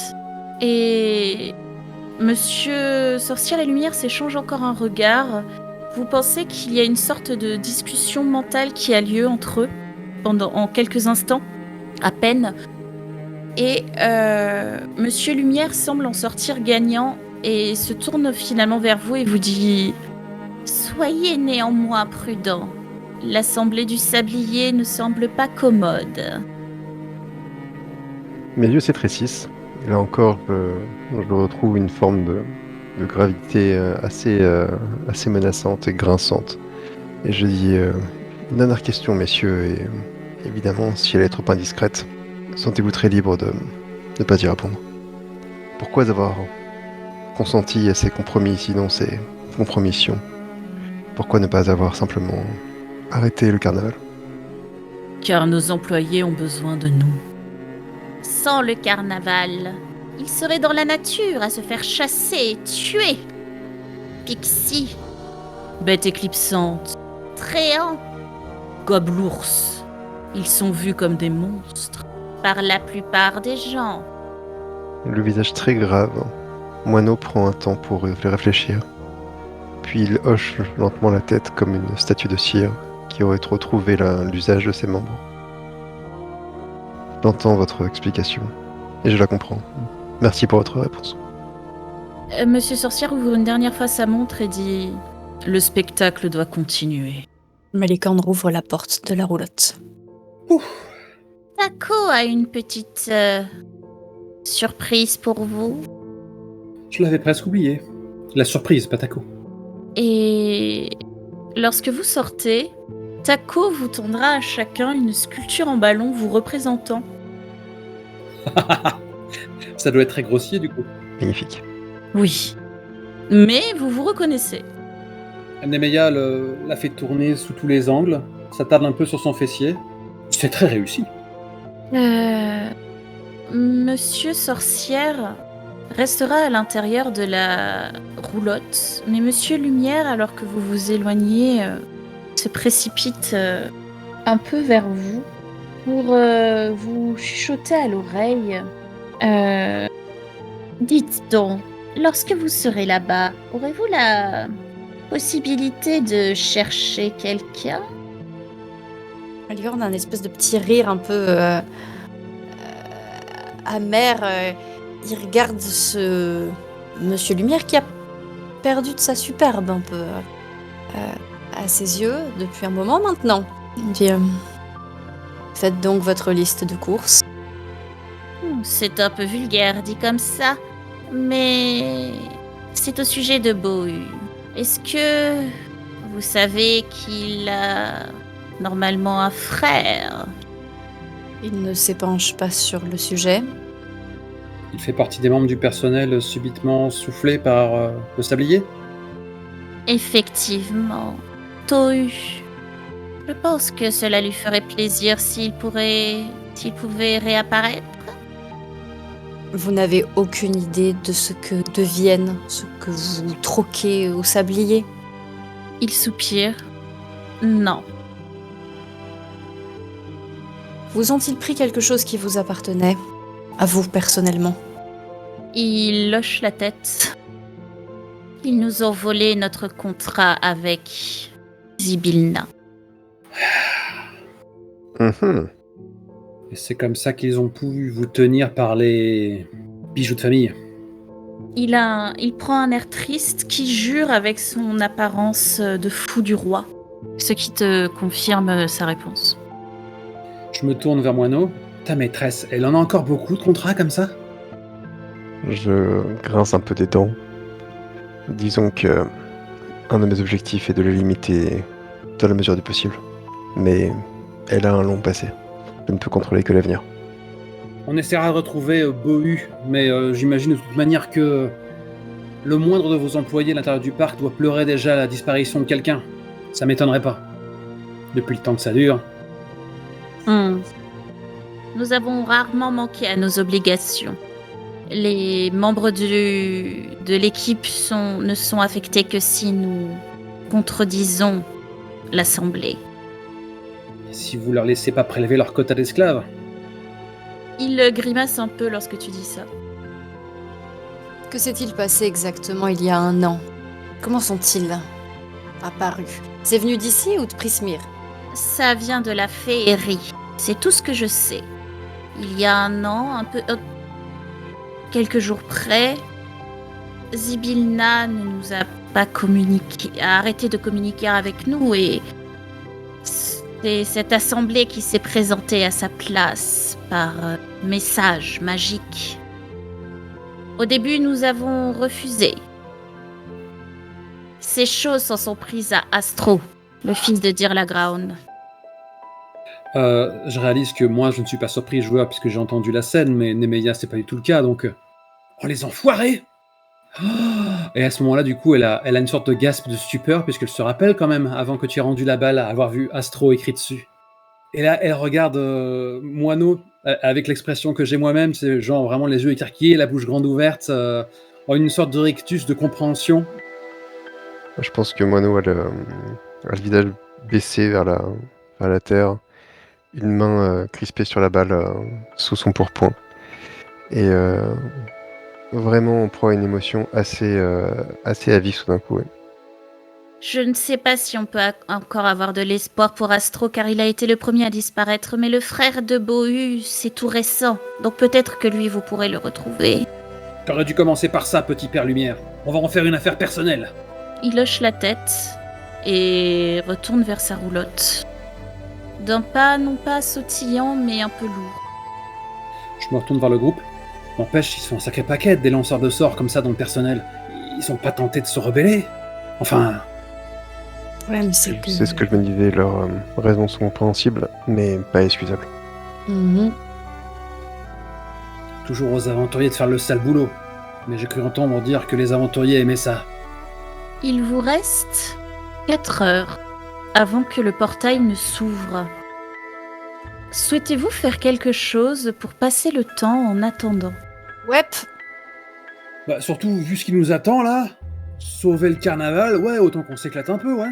et Monsieur Sorcière et Lumière s'échangent encore un regard. Vous pensez qu'il y a une sorte de discussion mentale qui a lieu entre eux en quelques instants, à peine. Et Monsieur Lumière semble en sortir gagnant et se tourne finalement vers vous et vous dit « Soyez néanmoins prudents. L'Assemblée du Sablier ne semble pas commode. » Mes yeux s'étrécissent. Et là encore, je retrouve une forme de gravité assez menaçante et grinçante. Et je dis une dernière question, messieurs, et évidemment, si elle est trop indiscrète, sentez-vous très libre de ne pas y répondre. Pourquoi avoir consenti à ces compromis, sinon ces compromissions? Pourquoi ne pas avoir simplement arrêté le carnaval? Car nos employés ont besoin de nous. Sans le carnaval, ils seraient dans la nature à se faire chasser et tuer. Pixie, bête éclipsante, tréant, gobelours, ils sont vus comme des monstres par la plupart des gens. Le visage très grave, Moineau prend un temps pour réfléchir. Puis il hoche lentement la tête comme une statue de cire qui aurait retrouvé l'usage de ses membres. J'entends votre explication et je la comprends. Merci pour votre réponse. Monsieur Sorcière ouvre une dernière fois sa montre et dit « Le spectacle doit continuer. » Mélicandre ouvre la porte de la roulotte. Taco a une petite surprise pour vous. Je l'avais presque oublié. La surprise, pas Taco. Et lorsque vous sortez, Taco vous tendra à chacun une sculpture en ballon vous représentant. Ça doit être très grossier du coup. Magnifique. Oui. Mais vous vous reconnaissez. Nemeya l'a fait tourner sous tous les angles. Ça tarde un peu sur son fessier. C'est très réussi. Monsieur Sorcière restera à l'intérieur de la roulotte, mais Monsieur Lumière, alors que vous vous éloignez, se précipite un peu vers vous pour vous chuchoter à l'oreille. Dites donc, lorsque vous serez là-bas, aurez-vous la possibilité de chercher quelqu'un? Alicorne a un espèce de petit rire un peu amer. Il regarde ce Monsieur Lumière qui a perdu de sa superbe un peu à ses yeux depuis un moment maintenant. Il dit faites donc votre liste de courses. C'est un peu vulgaire dit comme ça, mais c'est au sujet de Bohu. Est-ce que vous savez qu'il a normalement un frère? Il ne s'épanche pas sur le sujet. Il fait partie des membres du personnel subitement soufflés par le sablier. Effectivement, Tohu. Je pense que cela lui ferait plaisir s'il pouvait réapparaître. Vous n'avez aucune idée de ce que deviennent, ce que vous troquez au sablier? Il soupire. Non. Vous ont-ils pris quelque chose qui vous appartenait? À vous, personnellement? Il hoche la tête. Ils nous ont volé notre contrat avec Zybilna. Et c'est comme ça qu'ils ont pu vous tenir par les bijoux de famille. Il prend un air triste qui jure avec son apparence de fou du roi, ce qui te confirme sa réponse. Je me tourne vers Moineau. Ta maîtresse, elle en a encore beaucoup de contrats comme ça? Je grince un peu des dents. Disons que un de mes objectifs est de le limiter dans la mesure du possible. Mais elle a un long passé. Je ne peux contrôler que l'avenir. On essaiera de retrouver Bohu, mais j'imagine de toute manière que le moindre de vos employés à l'intérieur du parc doit pleurer déjà la disparition de quelqu'un. Ça m'étonnerait pas. Depuis le temps que ça dure. Nous avons rarement manqué à nos obligations. Les membres de l'équipe ne sont affectés que si nous contredisons l'Assemblée. Et si vous leur laissez pas prélever leur quota d'esclaves? Il grimace un peu lorsque tu dis ça. Que s'est-il passé exactement il y a 1 an? Comment sont-ils apparus? C'est venu d'ici ou de Prismir? Ça vient de la féerie. C'est tout ce que je sais. Il y a 1 an, quelques jours près, Zybilna ne nous a pas a arrêté de communiquer avec nous et c'est cette assemblée qui s'est présentée à sa place par message magique. Au début, nous avons refusé. Ces choses s'en sont prises à Astro, le fils de Dirlagraun. Je réalise que moi, je ne suis pas surpris joueur puisque j'ai entendu la scène, mais Nemeya, c'est pas du tout le cas, donc... Oh, les enfoirés! Et à ce moment-là, du coup, elle a une sorte de gasp de stupeur, puisqu'elle se rappelle quand même, avant que tu aies rendu la balle, avoir vu Astro écrit dessus. Et là, elle regarde Moineau, avec l'expression que j'ai moi-même, c'est genre vraiment les yeux écarquillés, la bouche grande ouverte, une sorte de rictus de compréhension. Je pense que Moineau a le visage baissé vers la terre, une main crispée sur la balle sous son pourpoint. Et vraiment, on prend une émotion assez à vif tout d'un coup. Ouais. Je ne sais pas si on peut encore avoir de l'espoir pour Astro, car il a été le premier à disparaître, mais le frère de Bohu, c'est tout récent, donc peut-être que lui, vous pourrez le retrouver. T'aurais dû commencer par ça, petit père Lumière. On va en faire une affaire personnelle. Il hoche la tête et retourne vers sa roulotte. D'un pas, non pas sautillant, mais un peu lourd. Je me retourne vers le groupe. N'empêche, ils sont un sacré paquet des lanceurs de sorts comme ça dans le personnel. Ils sont pas tentés de se rebeller. Enfin... Ouais, mais c'est ce que je me disais, leurs raisons sont compréhensibles, mais pas excusables. toujours aux aventuriers de faire le sale boulot. Mais j'ai cru entendre dire que les aventuriers aimaient ça. Il vous reste 4 heures avant que le portail ne s'ouvre. Souhaitez-vous faire quelque chose pour passer le temps en attendant ? Ouais. Bah, surtout, vu ce qui nous attend, là, sauver le carnaval, ouais, autant qu'on s'éclate un peu, ouais.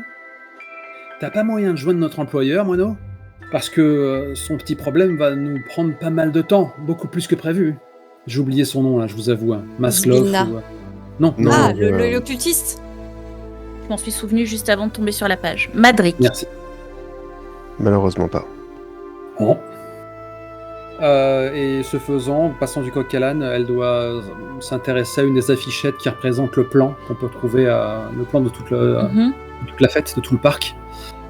T'as pas moyen de joindre notre employeur, Moineau ? Parce que son petit problème va nous prendre pas mal de temps, beaucoup plus que prévu. J'ai oublié son nom, là, je vous avoue. Maslov Zbilna. ou... Non, Non. Ah, l'occultiste. Je m'en suis souvenu juste avant de tomber sur la page. Madric. merci. Malheureusement pas. Bon. Et ce faisant, passant du coq à l'âne, elle doit s'intéresser à une des affichettes qui représente le plan qu'on peut trouver, le plan de toute la fête, de tout le parc,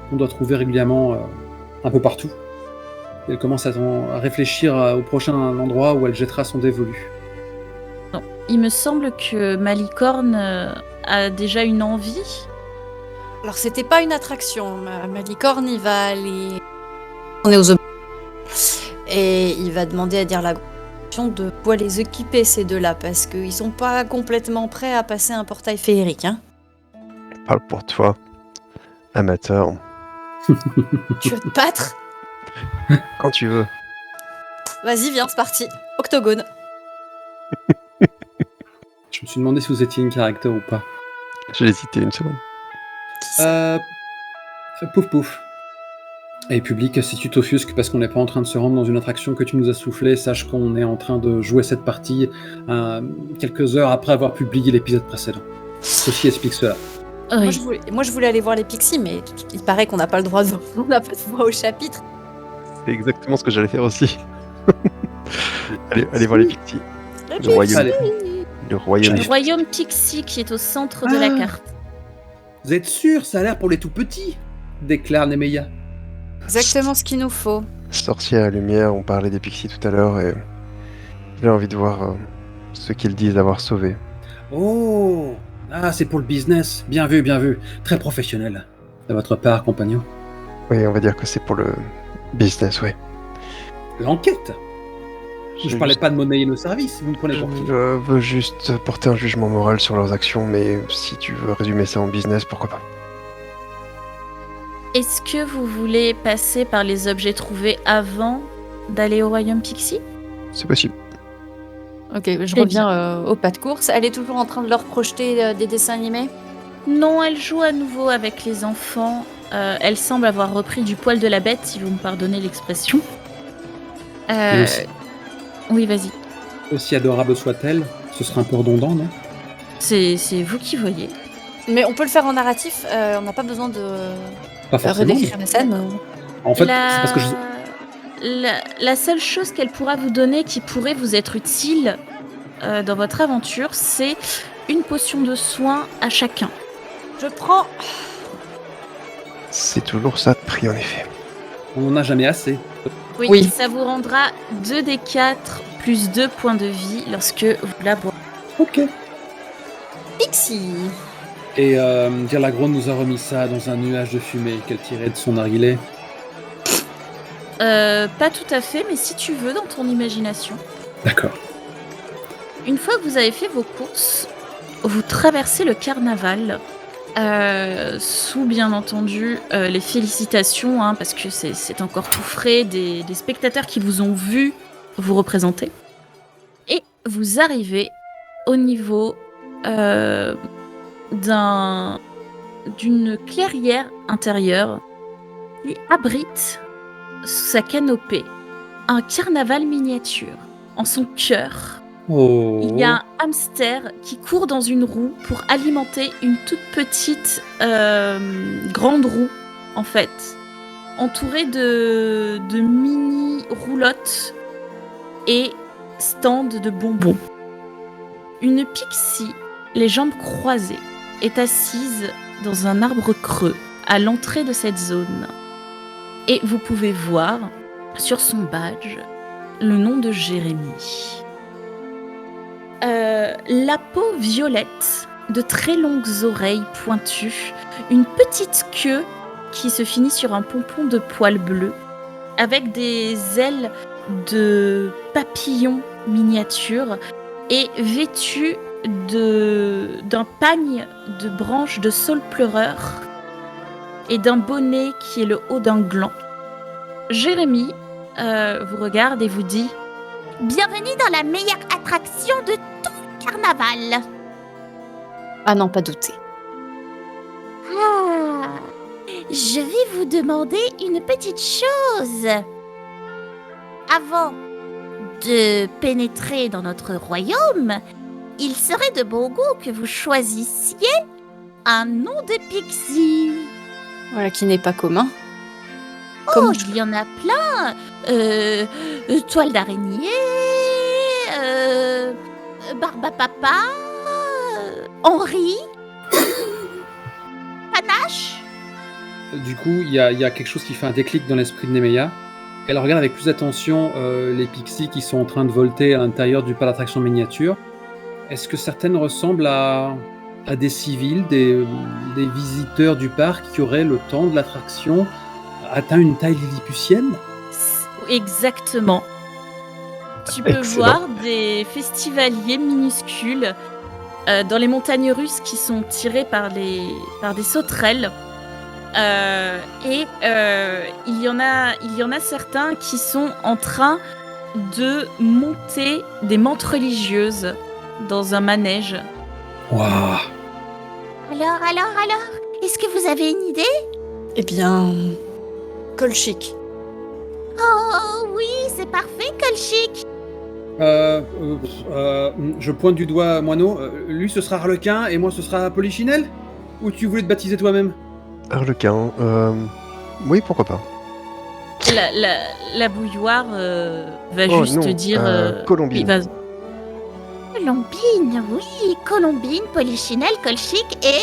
qu'on doit trouver régulièrement un peu partout. Et elle commence à réfléchir au prochain endroit où elle jettera son dévolu. Non. Il me semble que Malicorne a déjà une envie. Alors, c'était pas une attraction. Malicorne, il va aller. On est aux et il va demander à dire la de pouvoir les équiper, ces deux-là, parce qu'ils sont pas complètement prêts à passer un portail féerique. Hein. Parle pour toi, amateur. Tu veux te battre ? Quand tu veux. Vas-y, viens, c'est parti. Octogone. Je me suis demandé si vous étiez une caractère ou pas. J'ai hésité une seconde. Pouf pouf. Et public, si tu t'offusques parce qu'on n'est pas en train de se rendre dans une attraction que tu nous as soufflé, sache qu'on est en train de jouer cette partie quelques heures après avoir publié l'épisode précédent. Ceci explique cela. Oui. Moi, je voulais aller voir les pixies, mais il paraît qu'on n'a pas le droit de... On n'a pas de voix au chapitre. C'est exactement ce que j'allais faire aussi. allez voir les Pixies. Le royaume. Allez. Le royaume. Le royaume Pixie qui est au centre de la carte. Vous êtes sûr, ça a l'air pour les tout petits, déclare Nemeia. Exactement ce qu'il nous faut. Sorcière et lumière, on parlait des Pixies tout à l'heure et j'ai envie de voir ce qu'ils disent avoir sauvé. Oh, c'est pour le business. Bien vu, bien vu. Très professionnel. De votre part, compagnon. Oui, on va dire que c'est pour le business, oui. L'enquête. Je parlais pas de monnayer nos services, vous me prenez pour qui ? Je veux juste porter un jugement moral sur leurs actions, mais si tu veux résumer ça en business, pourquoi pas. Est-ce que vous voulez passer par les objets trouvés avant d'aller au royaume Pixie ? C'est possible. Ok, je Très reviens au pas de course. Elle est toujours en train de leur projeter des dessins animés ? Non, elle joue à nouveau avec les enfants. Elle semble avoir repris du poil de la bête, si vous me pardonnez l'expression. Et aussi- Oui, vas-y. Aussi adorable soit-elle, ce serait un peu redondant, non ? C'est vous qui voyez. Mais on peut le faire en narratif, on n'a pas besoin de Pas forcément. redécrire la scène. En fait, c'est parce que La seule chose qu'elle pourra vous donner qui pourrait vous être utile dans votre aventure, c'est une potion de soin à chacun. Je prends... C'est toujours ça de prix, en effet. on n'en a jamais assez. Oui. Ça vous rendra 2d4 plus 2 points de vie lorsque vous la boirez. Ok. Pixie. Et Dirlagrone nous a remis ça dans un nuage de fumée qu'elle tirait de son narguilé. Pas tout à fait, mais si tu veux, dans ton imagination. D'accord. Une fois que vous avez fait vos courses, vous traversez le carnaval sous, bien entendu, les félicitations, hein, parce que c'est encore tout frais, des spectateurs qui vous ont vu vous représenter. Et vous arrivez au niveau d'une clairière intérieure qui abrite sous sa canopée un carnaval miniature. En son cœur, Oh. il y a un hamster qui court dans une roue pour alimenter une toute petite grande roue, en fait, entourée de mini roulottes et stands de bonbons. Une pixie, les jambes croisées, est assise dans un arbre creux à l'entrée de cette zone. Et vous pouvez voir sur son badge le nom de Jérémy. La peau violette, de très longues oreilles pointues, une petite queue qui se finit sur un pompon de poils bleus, avec des ailes de papillon miniature est vêtu d'un pagne de branches de saule pleureur et d'un bonnet qui est le haut d'un gland. Jérémy vous regarde et vous dit « Bienvenue dans la meilleure attraction de tout le carnaval !» Ah non, pas douter. Ah, je vais vous demander une petite chose. Avant de pénétrer dans notre royaume, il serait de bon goût que vous choisissiez un nom de pixie. Voilà qui n'est pas commun. Oh, il y en a plein. Toile d'araignée, Barbapapa, Henri, Panache. Du coup, il y a quelque chose qui fait un déclic dans l'esprit de Nemeia. Elle regarde avec plus d'attention les pixies qui sont en train de volter à l'intérieur du parc d'attraction miniature. Est-ce que certaines ressemblent à des civils, des visiteurs du parc qui auraient, le temps de l'attraction, atteint une taille lilliputienne ? Exactement. Tu peux Excellent. voir des festivaliers minuscules dans les montagnes russes qui sont tirées par des sauterelles. Il y en a certains qui sont en train de monter des mantes religieuses dans un manège. Waouh ! Alors, est-ce que vous avez une idée? Eh bien, Colchic. Oh oui, c'est parfait, Colchic. Je pointe du doigt Moineau. Lui, ce sera Harlequin et moi, ce sera Polichinelle ? Ou tu voulais te baptiser toi-même ? Harlequin, oui, pourquoi pas. La bouilloire va Oh juste non, te dire... Colombine. il va- Colombine, oui, Colombine, Polichinelle, Colchic et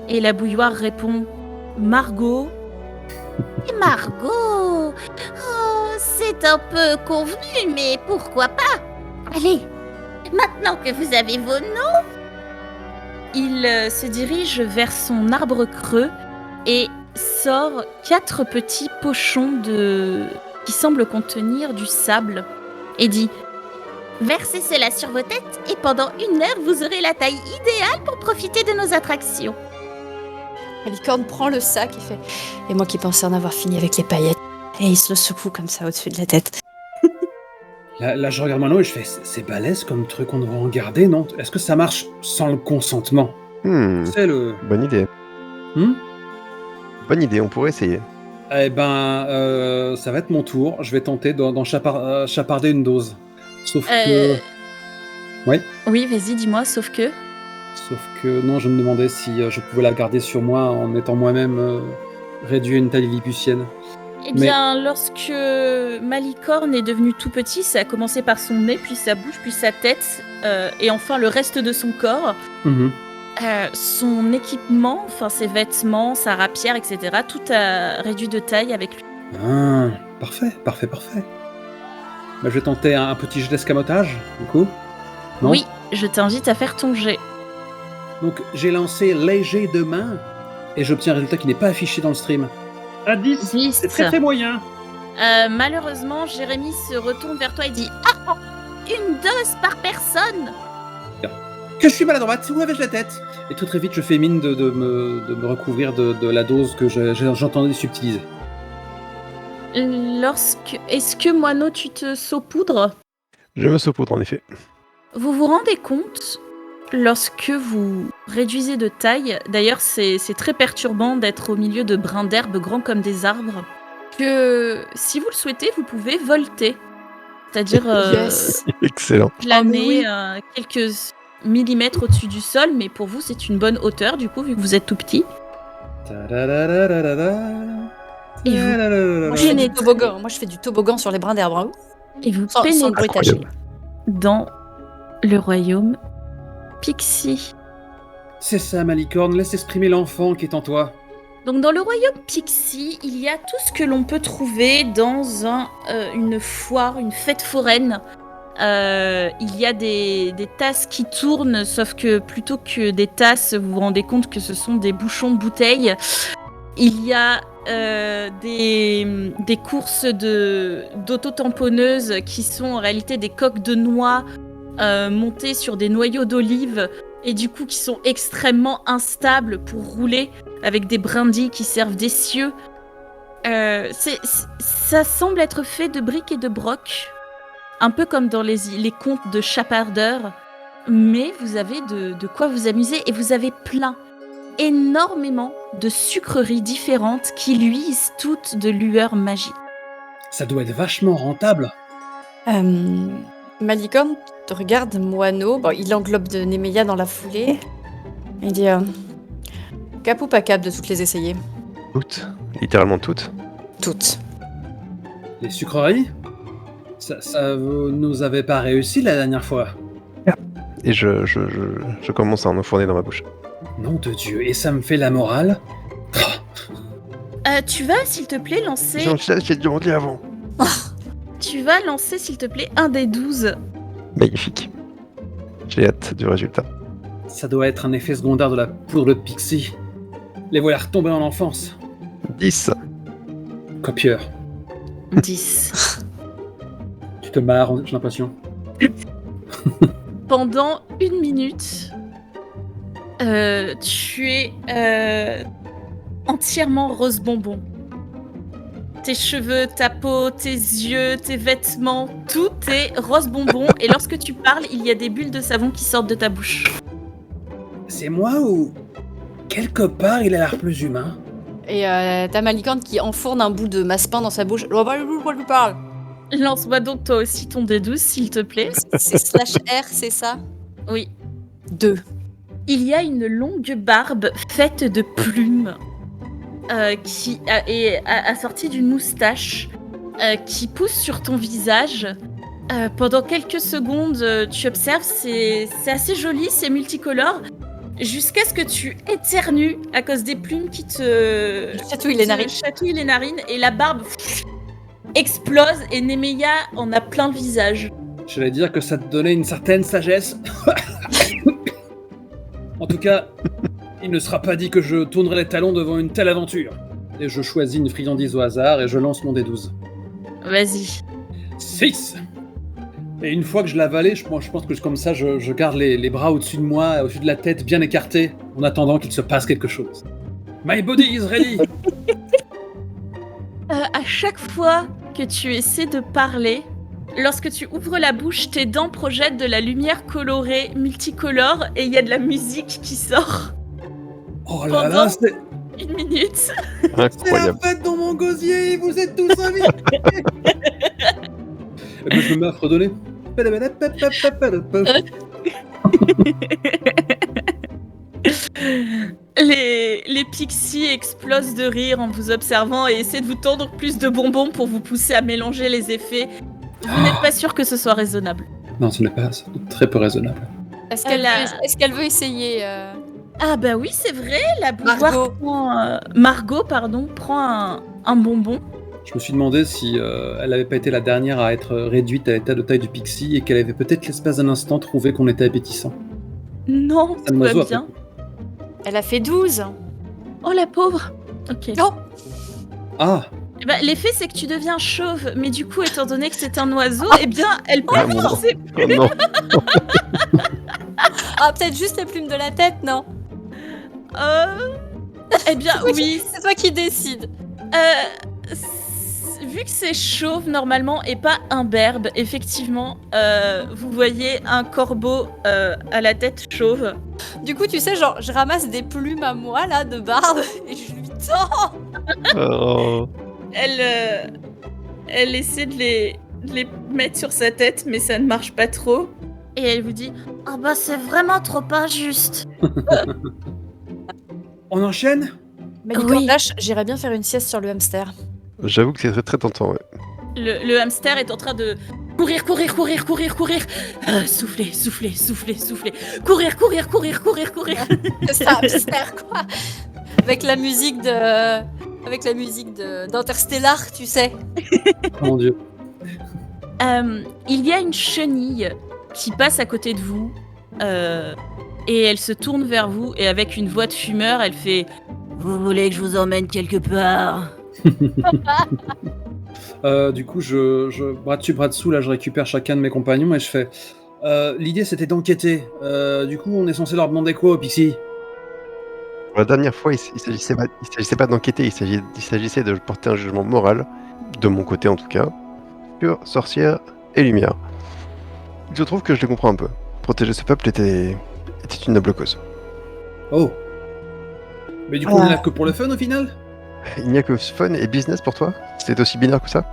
Et la bouilloire répond Margot. Margot. Oh, c'est un peu convenu, mais pourquoi pas? Allez, maintenant que vous avez vos noms, Il se dirige vers son arbre creux et sort 4 petits pochons qui semblent contenir du sable et dit versez cela sur vos têtes et pendant 1 heure, vous aurez la taille idéale pour profiter de nos attractions. La licorne prend le sac et fait « Et moi qui pensais en avoir fini avec les paillettes !» Et il se le secoue comme ça au-dessus de la tête. Là, je regarde Moineau et je fais c'est balèze comme truc, on devrait en garder, non ? Est-ce que ça marche sans le consentement ? C'est le... Bonne idée. Hmm ? Bonne idée, on pourrait essayer. Eh ben, ça va être mon tour. Je vais tenter d'en chaparder une dose. Sauf que... Oui, vas-y, dis-moi, sauf que... non, je me demandais si je pouvais la garder sur moi en étant moi-même réduit à une taille lilliputienne. Eh bien, lorsque Malicorne est devenu tout petit, ça a commencé par son nez, puis sa bouche, puis sa tête, et enfin le reste de son corps. Mhm. Son équipement, enfin ses vêtements, sa rapière, etc., tout a réduit de taille avec lui. Ah, parfait. Bah, je vais tenter un petit jet d'escamotage, du coup. Non ? Oui, je t'invite à faire ton jet. Donc, j'ai lancé léger de main, et j'obtiens un résultat qui n'est pas affiché dans le stream. À 10, 10. c'est très très moyen. Malheureusement, Jérémy se retourne vers toi et dit « Ah, Une dose par personne. Que je suis maladroite, où avais-je la tête ? Et tout très vite, je fais mine de me recouvrir de la dose que j'entendais subtiliser. Est-ce que Moineau, tu te saupoudres ? Je me saupoudre en effet. Vous vous rendez compte, lorsque vous réduisez de taille, d'ailleurs c'est très perturbant d'être au milieu de brins d'herbe grands comme des arbres, que si vous le souhaitez, vous pouvez volter. C'est-à-dire Yes. Excellent. planer Ah, oui. quelques millimètres au-dessus du sol, mais pour vous c'est une bonne hauteur du coup, vu que vous êtes tout petit. Et vous, Moi, je fais du toboggan. Moi, je fais du toboggan sur les brins d'herbe. Hein. et vous Sans le pénétrez bruitage. dans le royaume Pixie. C'est ça, Malicorne, laisse exprimer l'enfant qui est en toi. Donc dans le royaume Pixie, il y a tout ce que l'on peut trouver dans une foire, une fête foraine. Il y a des tasses qui tournent, sauf que plutôt que des tasses, vous vous rendez compte que ce sont des bouchons de bouteilles. Il y a des courses d'auto-tamponneuses qui sont en réalité des coques de noix montées sur des noyaux d'olive et du coup qui sont extrêmement instables pour rouler avec des brindilles qui servent d'essieux. Ça semble être fait de briques et de broc, un peu comme dans les contes de Chapardeur, mais vous avez de quoi vous amuser et vous avez énormément de sucreries différentes qui luisent toutes de lueur magique. Ça doit être vachement rentable. Malicorne te regarde moineau. Bon, il englobe de Nemeia dans la foulée. Il dit cap ou pas cap de toutes les essayer? Toutes. Littéralement toutes. Toutes. Les sucreries, ça vous nous avez pas réussi la dernière fois. Et je commence à en enfourner dans ma bouche. Nom de Dieu, et ça me fait la morale. Tu vas, s'il te plaît, lancer... J'ai demandé avant. Tu vas lancer, s'il te plaît, un des 12. Magnifique. J'ai hâte du résultat. Ça doit être un effet secondaire de la poudre de Pixie. Les voilà retombés en enfance. 10. Copieur. 10. Tu te marres, j'ai l'impression. Pendant 1 minute, tu es entièrement rose bonbon. Tes cheveux, ta peau, tes yeux, tes vêtements, tout est rose bonbon. Et lorsque tu parles, il y a des bulles de savon qui sortent de ta bouche. C'est moi ou... quelque part, il a l'air plus humain. Et t'as Malicorne qui enfourne un bout de massepain dans sa bouche. Oh, bah, pourquoi tu parles? Lance-moi donc toi aussi ton D12, s'il te plaît. C'est /R, c'est ça? Oui. 2. Il y a une longue barbe faite de plumes qui est assortie d'une moustache qui pousse sur ton visage. Pendant quelques secondes, tu observes, c'est assez joli, c'est multicolore, jusqu'à ce que tu éternues à cause des plumes qui te chatouillent les narines. Chatouillent les narines et la barbe explose et Nemeia en a plein le visage. J'allais dire que ça te donnait une certaine sagesse. En tout cas, il ne sera pas dit que je tournerai les talons devant une telle aventure. Et je choisis une friandise au hasard et je lance mon D12. Vas-y. 6. Et une fois que je l'ai avalé, je pense que comme ça, je garde les bras au-dessus de moi, au-dessus de la tête, bien écartés, en attendant qu'il se passe quelque chose. My body is ready. À chaque fois que tu essaies de parler, lorsque tu ouvres la bouche, tes dents projettent de la lumière colorée, multicolore, et il y a de la musique qui sort. Oh là là, c'est 1 minute. c'est Incroyable. la fête dans mon gosier, vous êtes tous invités. Et puis je me mets à fredonner. Les pixies explosent de rire en vous observant et essaient de vous tendre plus de bonbons pour vous pousser à mélanger les effets. Vous n'êtes pas sûr que ce soit raisonnable. Non, ce n'est pas très peu raisonnable. Est-ce Elle qu'elle veut essayer Ah bah oui, c'est vrai, la Margot. bougeoire Margot prend un bonbon. Je me suis demandé si elle n'avait pas été la dernière à être réduite à l'état de taille du pixie et qu'elle avait peut-être l'espace d'un instant trouvé qu'on était appétissant. Non, Ça tout me va oiseau, bien. Elle a fait 12. Oh la pauvre. Ok. Non. Ah, Eh ben, l'effet c'est que tu deviens chauve, mais du coup étant donné que c'est un oiseau, eh bien elle peut Ah, mon forcer. Oh non. Ah, peut-être juste les plumes de la tête, non? Eh bien oui. C'est toi qui décides. Vu que c'est chauve normalement et pas imberbe, effectivement, vous voyez un corbeau à la tête chauve. Du coup, tu sais, genre, je ramasse des plumes à moi, là, de barbe, et je lui tends. Oh. Elle essaie de les mettre sur sa tête, mais ça ne marche pas trop. Et elle vous dit « Ah bah c'est vraiment trop injuste !» on enchaîne? Mais Oui. lâche, j'irais bien faire une sieste sur le hamster. J'avoue que c'est très très tentant, ouais. Le hamster est en train de courir. Souffler. Courir. C'est un hamster, quoi. Avec la musique d'Interstellar, tu sais. Oh mon Dieu. Il y a une chenille qui passe à côté de vous et elle se tourne vers vous et avec une voix de fumeur, elle fait Vous voulez que je vous emmène quelque part? Du coup, bras dessus, bras dessous, là, je récupère chacun de mes compagnons et je fais... l'idée, c'était d'enquêter. Du coup, on est censé leur demander quoi, Pixie? La dernière fois, il s'agissait pas d'enquêter, il s'agissait de porter un jugement moral, de mon côté en tout cas, sur sorcière et lumière. Il se trouve que je les comprends un peu. Protéger ce peuple était une noble cause. Oh. Mais du coup, on est là que pour le fun, au final? Il n'y a que fun et business pour toi? C'est aussi binaire que ça?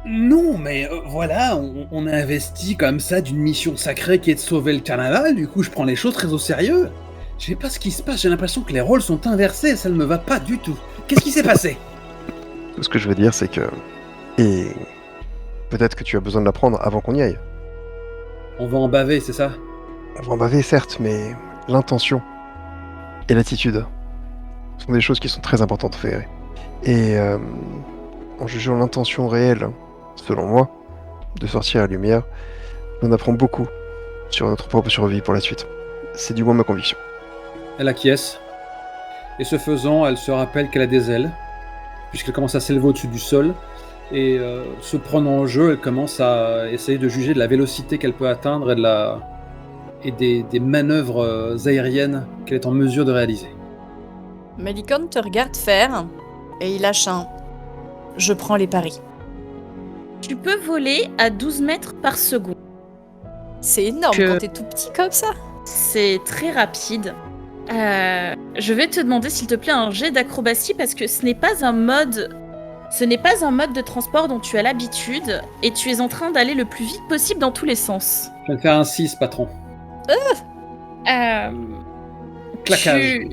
Non, mais voilà, on a investi comme ça d'une mission sacrée qui est de sauver le carnaval, du coup je prends les choses très au sérieux. Je sais pas ce qui se passe, j'ai l'impression que les rôles sont inversés, ça ne me va pas du tout. Qu'est-ce qui s'est passé? Tout ce que je veux dire, c'est que... Et... Peut-être que tu as besoin de l'apprendre avant qu'on y aille. On va en baver, c'est ça? On va en baver, certes, mais l'intention et l'attitude sont des choses qui sont très importantes à faire. Et en jugeant l'intention réelle, selon moi, de sortir à la lumière, on apprend beaucoup sur notre propre survie pour la suite. C'est du moins ma conviction. Elle acquiesce. Et ce faisant, elle se rappelle qu'elle a des ailes, puisqu'elle commence à s'élever au-dessus du sol. Et se prenant en jeu, elle commence à essayer de juger de la vélocité qu'elle peut atteindre et des manœuvres aériennes qu'elle est en mesure de réaliser. Malicorne te regarde faire et il lâche un « Je prends les paris ». Tu peux voler à 12 mètres par seconde. C'est énorme Que- quand t'es tout petit comme ça. C'est très rapide. Je vais te demander s'il te plaît un jet d'acrobatie parce que ce n'est pas un mode de transport dont tu as l'habitude et tu es en train d'aller le plus vite possible dans tous les sens. Je vais me faire un 6, patron. Claquage.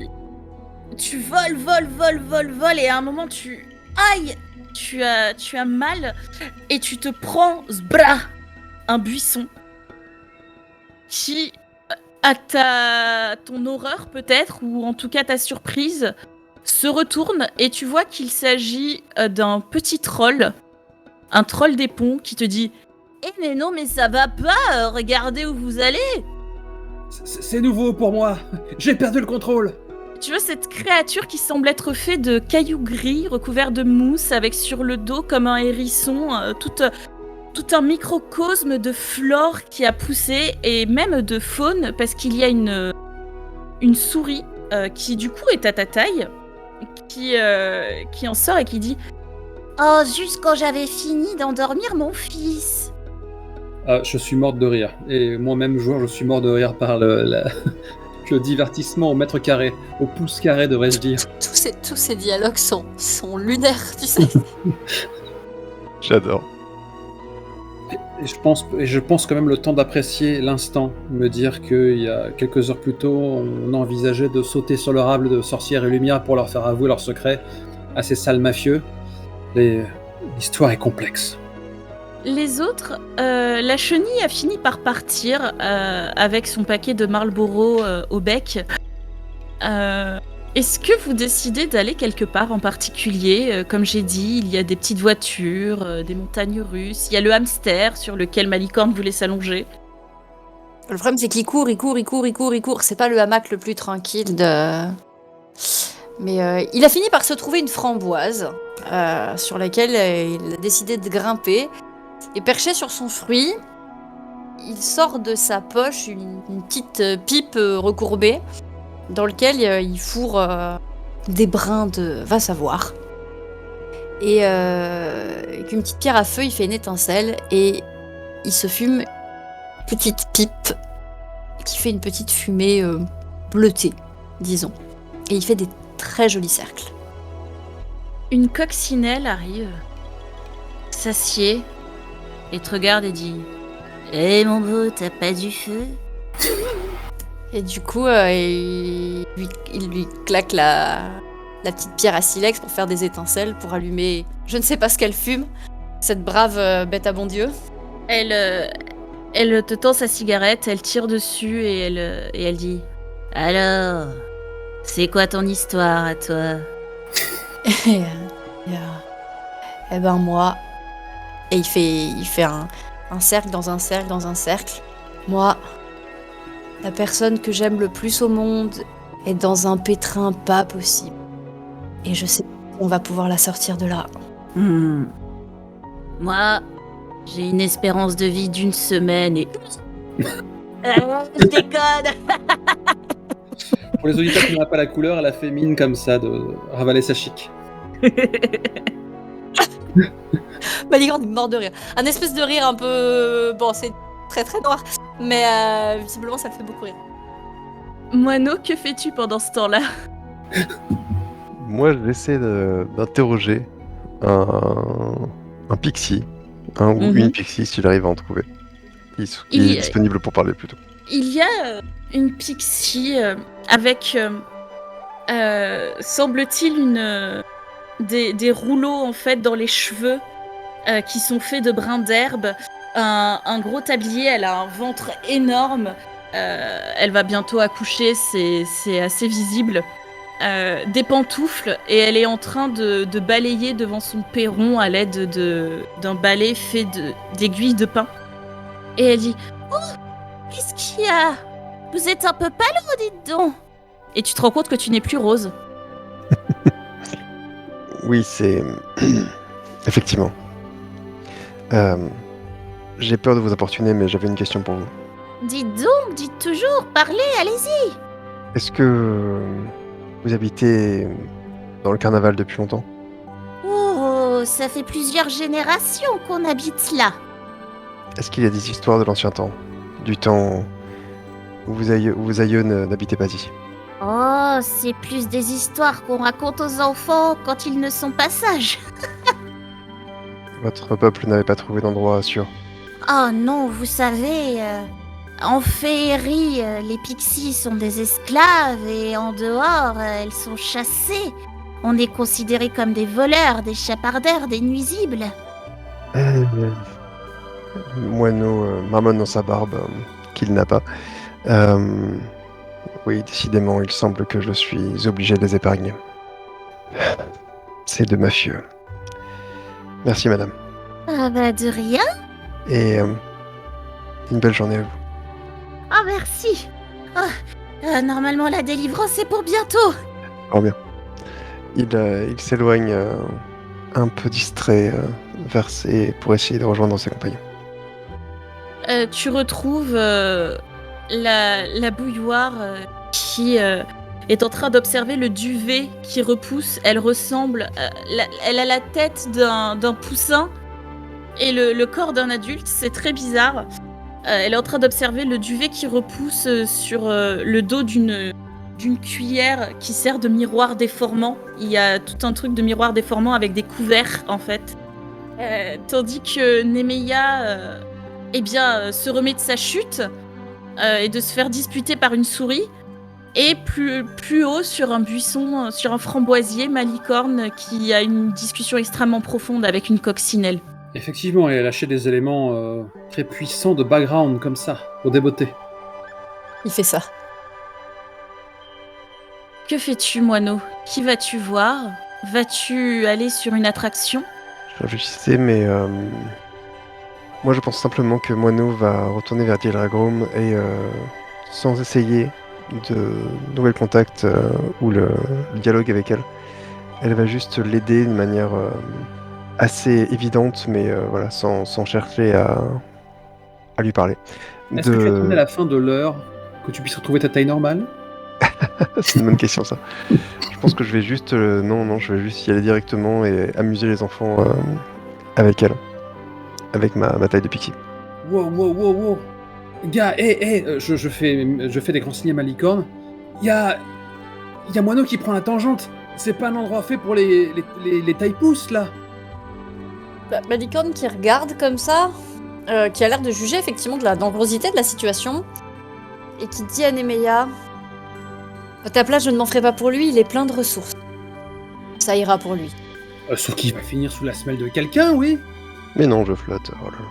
Tu voles et à un moment tu as mal et tu te prends zbra un buisson qui à ton horreur peut-être ou en tout cas ta surprise se retourne et tu vois qu'il s'agit d'un petit troll, un troll des ponts qui te dit « Eh mais non mais ça va pas, regardez où vous allez !» C'est nouveau pour moi. J'ai perdu le contrôle. Tu vois cette créature qui semble être faite de cailloux gris recouverts de mousse avec sur le dos comme un hérisson tout un microcosme de flore qui a poussé et même de faune parce qu'il y a une souris qui du coup est à ta taille qui en sort et qui dit « Oh, juste quand j'avais fini d'endormir mon fils !» Je suis morte de rire. Et moi-même, joueur, je suis mort de rire par le divertissement au mètre carré, au pouce carré, devrais-je dire. Tous ces dialogues sont lunaires, tu sais. J'adore. Et je pense quand même le temps d'apprécier l'instant, me dire qu'il y a quelques heures plus tôt, on envisageait de sauter sur le rable de sorcières et lumière pour leur faire avouer leurs secrets à ces sales mafieux. L'histoire est complexe. Les autres, la chenille a fini par partir avec son paquet de Marlboro au bec. Est-ce que vous décidez d'aller quelque part en particulier? Comme j'ai dit, il y a des petites voitures, des montagnes russes, il y a le hamster sur lequel Malicorne voulait s'allonger. Le problème, c'est qu'il court. C'est pas le hamac le plus tranquille de... Mais il a fini par se trouver une framboise sur laquelle il a décidé de grimper. Et perché sur son fruit, il sort de sa poche une petite pipe recourbée dans laquelle il fourre des brins de... va savoir. Et avec une petite pierre à feu, il fait une étincelle et il se fume une petite pipe qui fait une petite fumée bleutée, disons. Et il fait des très jolis cercles. Une coccinelle arrive, s'assied et te regarde et dit « Eh mon beau, t'as pas du feu? Et du coup, il lui claque la petite pierre à silex pour faire des étincelles, pour allumer... Je ne sais pas ce qu'elle fume, cette brave bête à bon Dieu. » Elle te tend sa cigarette, elle tire dessus et elle dit « Alors, c'est quoi ton histoire à toi? » Eh ben moi... Et il fait un cercle dans un cercle dans un cercle. Moi, la personne que j'aime le plus au monde est dans un pétrin pas possible. Et je sais qu'on va pouvoir la sortir de là. Moi, j'ai une espérance de vie d'1 semaine et... je déconne. Pour les auditeurs qui n'auraient pas la couleur, elle a fait mine comme ça de ravaler sa chic. Malicorne est mort de rire. Un espèce de rire un peu... Bon, c'est très très noir. Mais visiblement, ça le fait beaucoup rire. Moineau, que fais-tu pendant ce temps-là? Moi, j'essaie d'interroger un pixie, un ou une pixie, si j'arrive à en trouver. Qui est disponible pour parler plutôt. Il y a une pixie avec, semble-t-il, des rouleaux en fait dans les cheveux qui sont faits de brins d'herbe, un gros tablier, elle a un ventre énorme, elle va bientôt accoucher, c'est assez visible, des pantoufles et elle est en train de balayer devant son perron à l'aide d'un balai fait d'aiguilles de pin. Et elle dit « Oh, qu'est-ce qu'il y a? Vous êtes un peu pâle, dites donc !» Et tu te rends compte que tu n'es plus rose. Oui, c'est... Effectivement. J'ai peur de vous importuner, mais j'avais une question pour vous. Dites donc, dites toujours, parlez, allez-y. Est-ce que vous habitez dans le carnaval depuis longtemps? Oh, ça fait plusieurs générations qu'on habite là. Est-ce qu'il y a des histoires de l'ancien temps? Du temps où vos aïeux n'habitaient pas ici? Oh, c'est plus des histoires qu'on raconte aux enfants quand ils ne sont pas sages. Votre peuple n'avait pas trouvé d'endroit sûr? Oh non, vous savez, en féerie, les pixies sont des esclaves et en dehors, elles sont chassées. On est considérés comme des voleurs, des chapardeurs, des nuisibles. Moineau marmonne dans sa barbe qu'il n'a pas. Oui, décidément, il semble que je suis obligé de les épargner. C'est de mafieux. Merci, madame. Ah bah de rien. Et une belle journée à vous. Ah merci. Oh, normalement la délivrance est pour bientôt. Oh bien. Il s'éloigne un peu distrait pour essayer de rejoindre ses compagnons. Tu retrouves la bouilloire qui est en train d'observer le duvet qui repousse. Elle ressemble... elle a la tête d'un poussin et le corps d'un adulte. C'est très bizarre. Elle est en train d'observer le duvet qui repousse sur le dos d'une cuillère qui sert de miroir déformant. Il y a tout un truc de miroir déformant avec des couverts, en fait. Tandis que Nemeia... se remet de sa chute et de se faire disputer par une souris. Et plus haut, sur un buisson, sur un framboisier, Malicorne qui a une discussion extrêmement profonde avec une coccinelle. Effectivement, elle a lâché des éléments très puissants de background comme ça, pour déboter. Il fait ça. Que fais-tu, Moineau? Qui vas-tu voir? Vas-tu aller sur une attraction? Je réfléchissais, mais... Moi, je pense simplement que Moineau va retourner vers Dieldragrom et, sans essayer de nouvel contact ou le dialogue avec elle, elle va juste l'aider d'une manière assez évidente, mais voilà, sans chercher à lui parler. Est-ce que tu attendais à la fin de l'heure que tu puisses retrouver ta taille normale? C'est une bonne question, ça. Je pense que je vais juste... non, je vais juste y aller directement et amuser les enfants avec elle. Avec ma taille de pixie. Wow. Gars, je fais des consignes à Malicorne. Il y a Moineau qui prend la tangente. C'est pas un endroit fait pour les taille-pousses, là. Malicorne qui regarde comme ça, qui a l'air de juger effectivement de la dangerosité de la situation, et qui dit à Nemeia: à ta place, je ne m'en ferai pas pour lui, il est plein de ressources. Ça ira pour lui. Sauf qu'il va finir sous la semelle de quelqu'un, oui. Mais non, je flotte. Oh là là.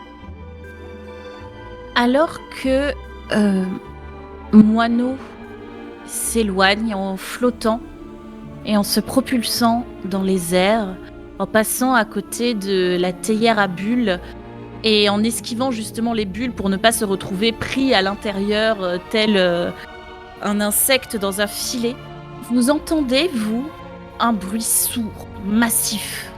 Alors que Moineau s'éloigne en flottant et en se propulsant dans les airs, en passant à côté de la théière à bulles et en esquivant justement les bulles pour ne pas se retrouver pris à l'intérieur tel un insecte dans un filet, vous entendez, vous, un bruit sourd, massif.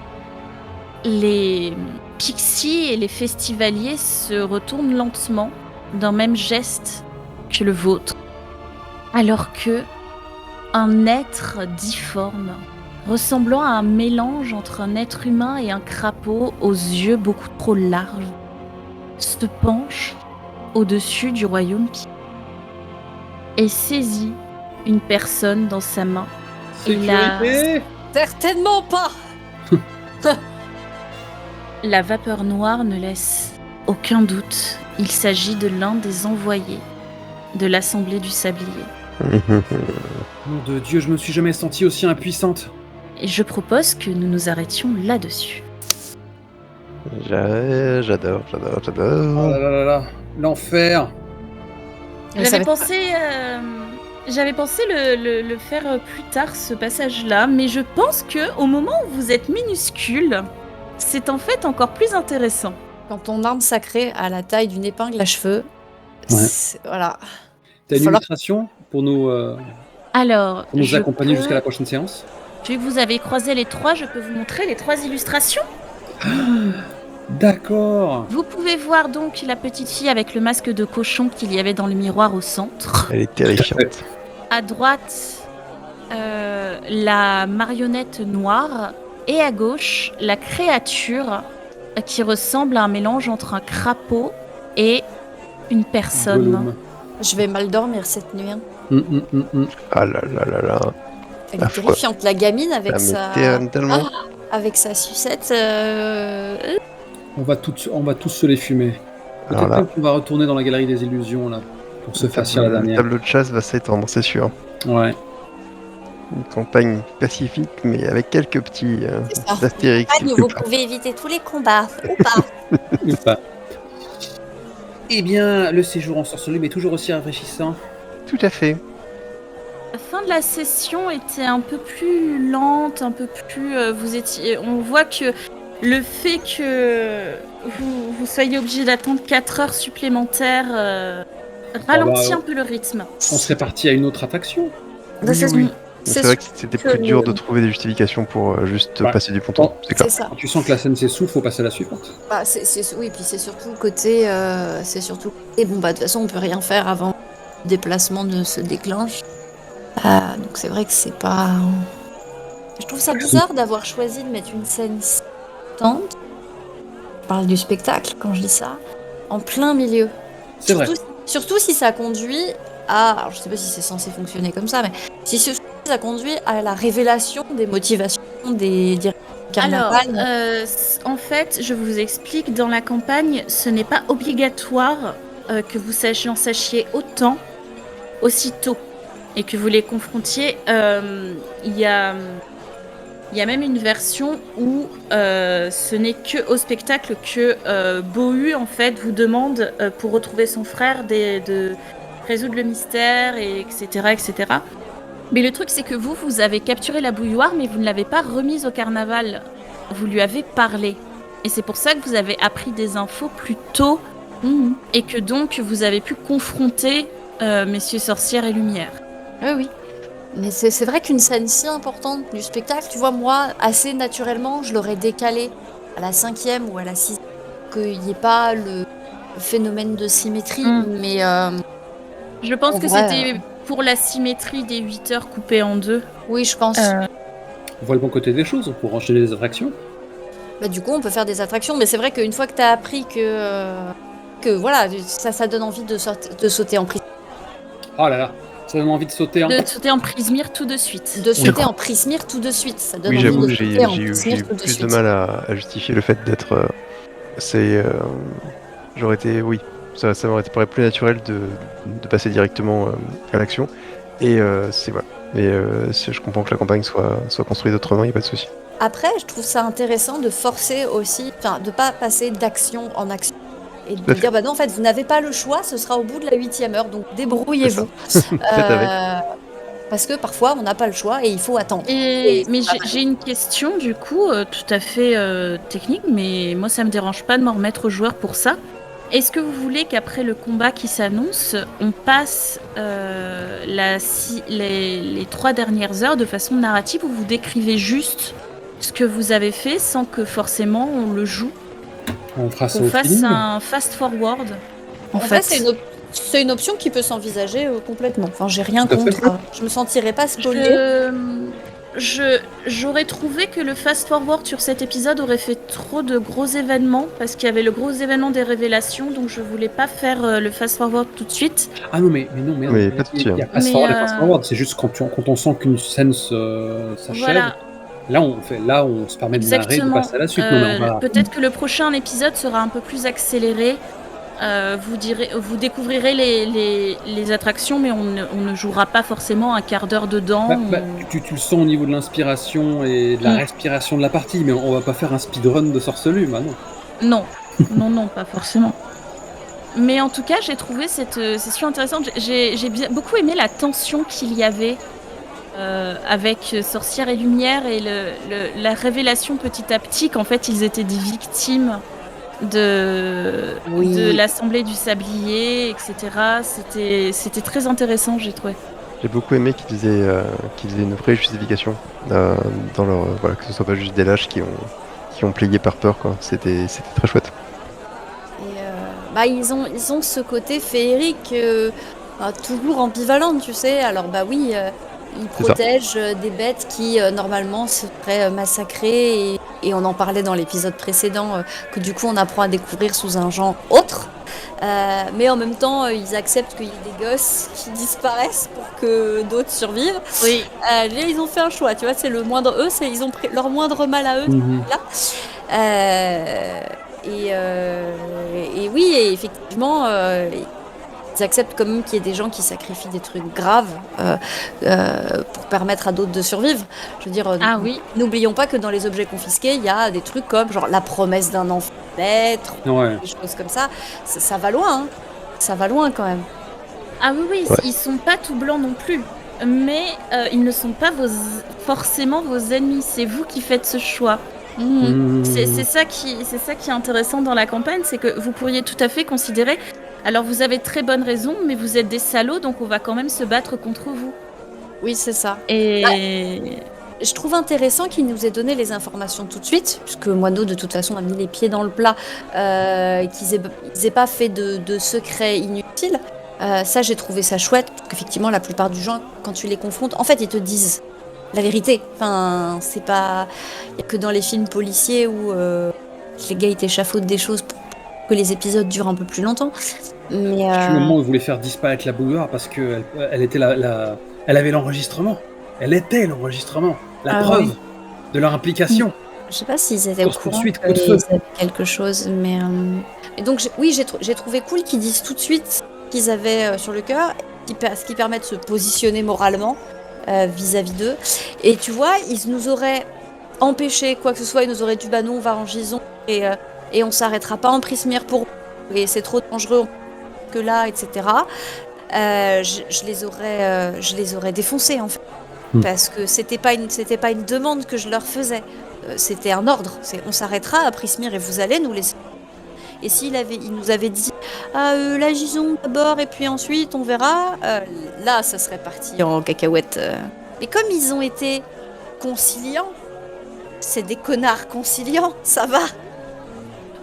Les pixies et les festivaliers se retournent lentement d'un même geste que le vôtre, alors que un être difforme, ressemblant à un mélange entre un être humain et un crapaud aux yeux beaucoup trop larges, se penche au-dessus du royaume et saisit une personne dans sa main. Sécurité. Certainement pas. La vapeur noire ne laisse aucun doute. Il s'agit de l'un des envoyés de l'Assemblée du Sablier. Nom de Dieu, je me suis jamais sentie aussi impuissante. Et je propose que nous nous arrêtions là-dessus. J'adore. Oh là là là là, l'enfer. J'avais pensé le faire plus tard, ce passage-là, mais je pense que au moment où vous êtes minuscule, c'est en fait encore plus intéressant. Quand ton arme sacrée a la taille d'une épingle à cheveux, voilà. T'as une illustration pour nous, Alors, pour nous accompagner jusqu'à la prochaine séance? Vu que vous avez croisé les trois, je peux vous montrer les 3 illustrations. D'accord. Vous pouvez voir donc la petite fille avec le masque de cochon qu'il y avait dans le miroir au centre. Elle est terrifiante. À droite, la marionnette noire. Et à gauche, la créature qui ressemble à un mélange entre un crapaud et une personne. Gollum. Je vais mal dormir cette nuit. Hein. Ah là là là là. Elle est terrifiante, la gamine avec Ça m'éterre tellement. avec sa sucette. On va tous se les fumer. Alors Peut-être là- même qu'on va retourner dans la galerie des illusions là pour se faire la Le dernière. tableau de chasse va s'étendre, c'est sûr. Ouais. Une campagne pacifique, mais avec quelques petits C'est ça. astérix. Vous quelque part. pouvez éviter tous les combats, ou pas. Ou pas. Eh bien, le séjour en sorcellerie est toujours aussi rafraîchissant. Tout à fait. La fin de la session était un peu plus lente, un peu plus. On voit que le fait que vous soyez obligé d'attendre 4 heures supplémentaires ralentit un peu le rythme. On serait parti à une autre attraction. Là, c'est- Mais c'est c'est vrai que c'était plus dur de trouver des justifications pour juste Ouais. passer du bon temps. C'est clair. C'est ça. Quand tu sens que la scène s'essouffle, faut passer à la suivante. Bah, oui, puis c'est surtout le côté. Et bon, bah, de toute façon, on peut rien faire avant que le déplacement ne se déclenche. Donc, c'est vrai que c'est pas. Je trouve ça bizarre d'avoir choisi de mettre une scène si tente. Je parle du spectacle quand je dis ça. En plein milieu. C'est vrai. Surtout si ça conduit à. Alors, je sais pas si c'est censé fonctionner comme ça, mais si ça conduit à la révélation des motivations des Alors, carnavals. en fait, je vous explique, dans la campagne, ce n'est pas obligatoire que vous en sachiez aussitôt, et que vous les confrontiez. Il y a même une version où ce n'est que au spectacle que Bohu, en fait, vous demande, pour retrouver son frère, de résoudre le mystère, et etc., etc. Mais le truc, c'est que vous avez capturé la bouilloire, mais vous ne l'avez pas remise au carnaval. Vous lui avez parlé. Et c'est pour ça que vous avez appris des infos plus tôt, et que donc vous avez pu confronter messieurs sorcières et lumière. Oui. Mais c'est vrai qu'une scène si importante du spectacle, tu vois, moi, assez naturellement, je l'aurais décalée à la 5e ou à la 6e, qu'il n'y ait pas le phénomène de symétrie. Mais Je pense En que vrai, c'était pour la symétrie des 8 heures coupées en deux. oui, je pense. On voit le bon côté des choses pour enchaîner les attractions. Bah, du coup, on peut faire des attractions, mais c'est vrai qu'une fois que tu as appris que voilà, ça donne envie de sauter en prise. Oh là là, ça donne envie de sauter. Hein. De sauter en Prismir tout de suite. De sauter en Prismir tout de suite. Ça donne Oui, envie j'avoue de que j'ai sauter en eu Prismir tout de plus de suite. mal à justifier le fait d'être. J'aurais été. Oui, ça m'aurait paru plus naturel de passer directement à l'action. Et c'est voilà. Mais je comprends que la campagne soit construite autrement, il n'y a pas de souci. Après, je trouve ça intéressant de forcer aussi, enfin, de pas passer d'action en action. Et de Tout à fait. dire, bah non, en fait, vous n'avez pas le choix, ce sera au bout de la 8e heure, donc débrouillez-vous. Faites avec. Parce que parfois, on n'a pas le choix et il faut attendre. Mais c'est pas mal. j'ai une question du coup, tout à fait technique, mais moi ça me dérange pas de m'en remettre aux joueurs pour ça. Est-ce que vous voulez qu'après le combat qui s'annonce, on passe les 3 dernières heures de façon narrative où vous décrivez juste ce que vous avez fait sans que forcément on le joue, On fera ça qu'on au fasse feeling. un fast-forward En fait, c'est une option qui peut s'envisager complètement. Enfin, j'ai rien Tout à fait. contre. Je me sentirais pas spoliée. J'aurais trouvé que le fast-forward sur cet épisode aurait fait trop de gros événements parce qu'il y avait le gros événement des révélations, donc je voulais pas faire le fast-forward tout de suite. Ah non, mais non, Mais pas de souci, il y a hein. pas Mais, forward et fast forward. C'est juste quand on sent qu'une scène s'achève. Voilà, Là, on se permet de narrer, de exactement. passer à la suite. Non, mais on va... Peut-être que le prochain épisode sera un peu plus accéléré. Vous découvrirez les attractions, mais on ne jouera pas forcément un quart d'heure dedans. Tu le sens au niveau de l'inspiration et de la respiration de la partie, mais on va pas faire un speedrun de Sorcelume, bah non. Non, pas forcément. Mais en tout cas, j'ai trouvé cette session intéressante. J'ai beaucoup aimé la tension qu'il y avait avec Sorcière et Lumière et la révélation petit à petit qu'en fait ils étaient des victimes de l'Assemblée du Sablier, etc. C'était très intéressant, j'ai trouvé. J'ai beaucoup aimé qu'ils faisaient une vraie justification dans leur voilà, que ce soit pas juste des lâches qui ont plié par peur, quoi. C'était très chouette. Et ils ont ce côté féerique toujours ambivalent, tu sais. Alors oui, ils protègent des bêtes qui normalement seraient massacrées et on en parlait dans l'épisode précédent que du coup on apprend à découvrir sous un genre autre. Mais en même temps, ils acceptent qu'il y ait des gosses qui disparaissent pour que d'autres survivent. Oui. Là, ils ont fait un choix, tu vois, c'est le moindre. Ils ont pris leur moindre mal à eux, là. Et oui, et effectivement, ils acceptent quand même qu'il y ait des gens qui sacrifient des trucs graves pour permettre à d'autres de survivre. Je veux dire, n'oublions pas que dans les objets confisqués, il y a des trucs comme genre la promesse d'un enfant naître, des choses comme ça. Ça va loin, hein. Ça va loin quand même. Ah oui, ils sont pas tout blancs non plus. Mais ils ne sont pas forcément vos ennemis. C'est vous qui faites ce choix. C'est ça qui est intéressant dans la campagne, c'est que vous pourriez tout à fait considérer. Alors vous avez très bonne raison, mais vous êtes des salauds, donc on va quand même se battre contre vous. Oui, c'est ça. Et je trouve intéressant qu'il nous ait donné les informations tout de suite, puisque Moineau de toute façon a mis les pieds dans le plat, qu'ils aient pas fait de secrets inutiles. Ça, j'ai trouvé ça chouette, parce qu'effectivement, la plupart du gens, quand tu les confrontes, en fait, ils te disent la vérité. Enfin, c'est pas... Il y a que dans les films policiers où les gars, ils t'échafaudent des choses pour que les épisodes durent un peu plus longtemps. Mais au moment où ils voulaient faire disparaître la bouilloire parce qu'elle était elle avait l'enregistrement. Elle était l'enregistrement. La preuve de leur implication. Je sais pas s'ils étaient au courant qu'ils avaient quelque chose, mais... Et donc, j'ai trouvé cool qu'ils disent tout de suite qu'ils avaient sur le cœur, ce qui permet de se positionner moralement vis-à-vis d'eux. Et tu vois, ils nous auraient empêché quoi que ce soit, ils nous auraient dit, non, on va en Gison, et on s'arrêtera pas en Prismir pour... Et c'est trop dangereux que là, etc. Je les aurais défoncés, en fait. Parce que c'était pas une demande que je leur faisais. C'était un ordre. On s'arrêtera à Prismir et vous allez nous laisser. Et il nous avait dit la Gison d'abord et puis ensuite on verra, là ça serait parti en cacahuète. Mais comme ils ont été conciliants, c'est des connards conciliants, ça va.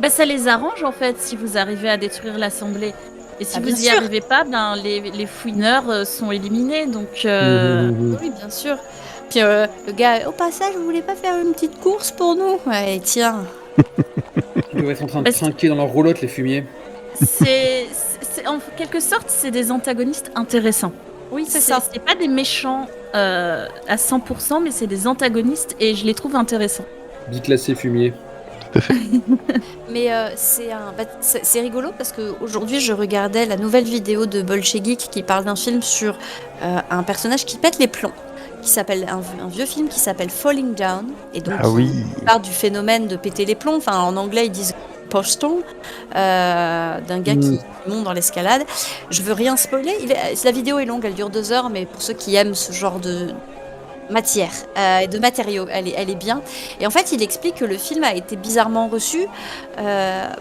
Ça les arrange en fait si vous arrivez à détruire l'Assemblée. Et si vous n'y arrivez pas, les fouineurs sont éliminés. Donc oui, bien sûr. Puis le gars, au passage, vous voulez pas faire une petite course pour nous? Ouais, tiens. Ils doivent être en train de trinquer dans leur roulotte, les fumiers. C'est en quelque sorte, c'est des antagonistes intéressants. Oui, c'est ça. C'est pas des méchants à 100%, mais c'est des antagonistes et je les trouve intéressants. Biclassé fumier. Mais c'est rigolo parce qu'aujourd'hui je regardais la nouvelle vidéo de Bolchegeek qui parle d'un film sur un personnage qui pète les plombs, qui s'appelle un vieux film qui s'appelle Falling Down, et donc il part du phénomène de péter les plombs. Enfin, en anglais ils disent postal, d'un gars qui monte dans l'escalade. Je veux rien spoiler, la vidéo est longue, elle dure 2 heures, mais pour ceux qui aiment ce genre matière, de matériaux. Elle est bien. Et en fait, il explique que le film a été bizarrement reçu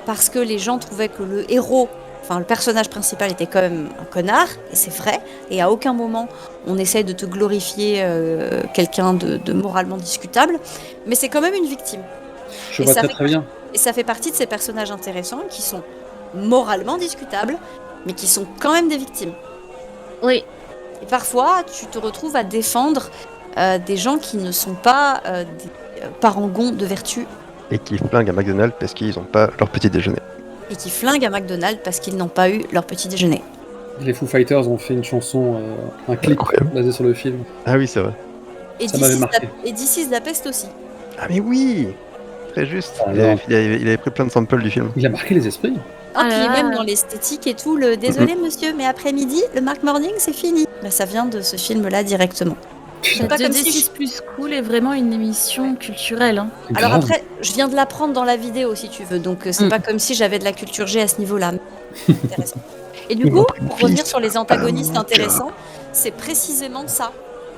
parce que les gens trouvaient que le héros, enfin le personnage principal était quand même un connard, et c'est vrai. Et à aucun moment on essaye de te glorifier quelqu'un de moralement discutable, mais c'est quand même une victime. Je Et vois ça très fait très bien. Et ça fait partie de ces personnages intéressants qui sont moralement discutables, mais qui sont quand même des victimes. Oui. Et parfois, tu te retrouves à défendre des gens qui ne sont pas des parangons de vertu Et qui flinguent à McDonald's parce qu'ils n'ont pas leur petit déjeuner. et qui flinguent à McDonald's parce qu'ils n'ont pas eu leur petit déjeuner. Les Foo Fighters ont fait une chanson, un clip Incroyable. basé sur le film. Ah oui, c'est vrai. Et Ça m'avait marqué. This is la peste aussi. Ah mais oui, très juste. Ah, Il avait pris plein de samples du film. Il a marqué les esprits. Ah, Ah puis là là. même dans l'esthétique et tout, le désolé monsieur, mais après-midi, le Mark Morning, c'est fini. Bah, ça vient de ce film-là directement. C'est pas La comme si 2D6 plus cool est vraiment une émission culturelle. Hein. Alors Grave. après, je viens de l'apprendre dans la vidéo si tu veux, donc c'est pas comme si j'avais de la culture G à ce niveau-là. Mais intéressant. Et du Ils coup, m'ont pris une pour revenir piste. sur les antagonistes Ah, mon Dieu. intéressants, c'est précisément ça.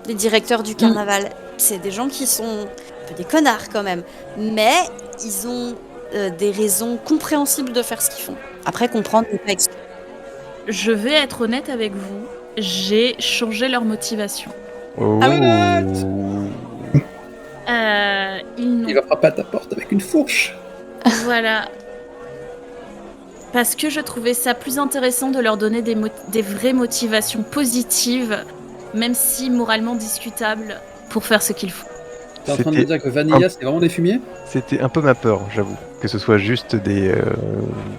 Les directeurs du carnaval, c'est des gens qui sont un peu des connards quand même, mais ils ont des raisons compréhensibles de faire ce qu'ils font. Après, comprendre n'est pas expliquer. Je vais être honnête avec vous, j'ai changé leur motivation. Oh. Ils n'ont Il va frapper à ta porte avec une fourche. Voilà. Parce que je trouvais ça plus intéressant de leur donner des vraies motivations positives, même si moralement discutables, pour faire ce qu'il faut. T'es en train de me C'était dire que Vanilla, c'est vraiment des fumiers? C'était un peu ma peur, j'avoue. Que ce soit juste des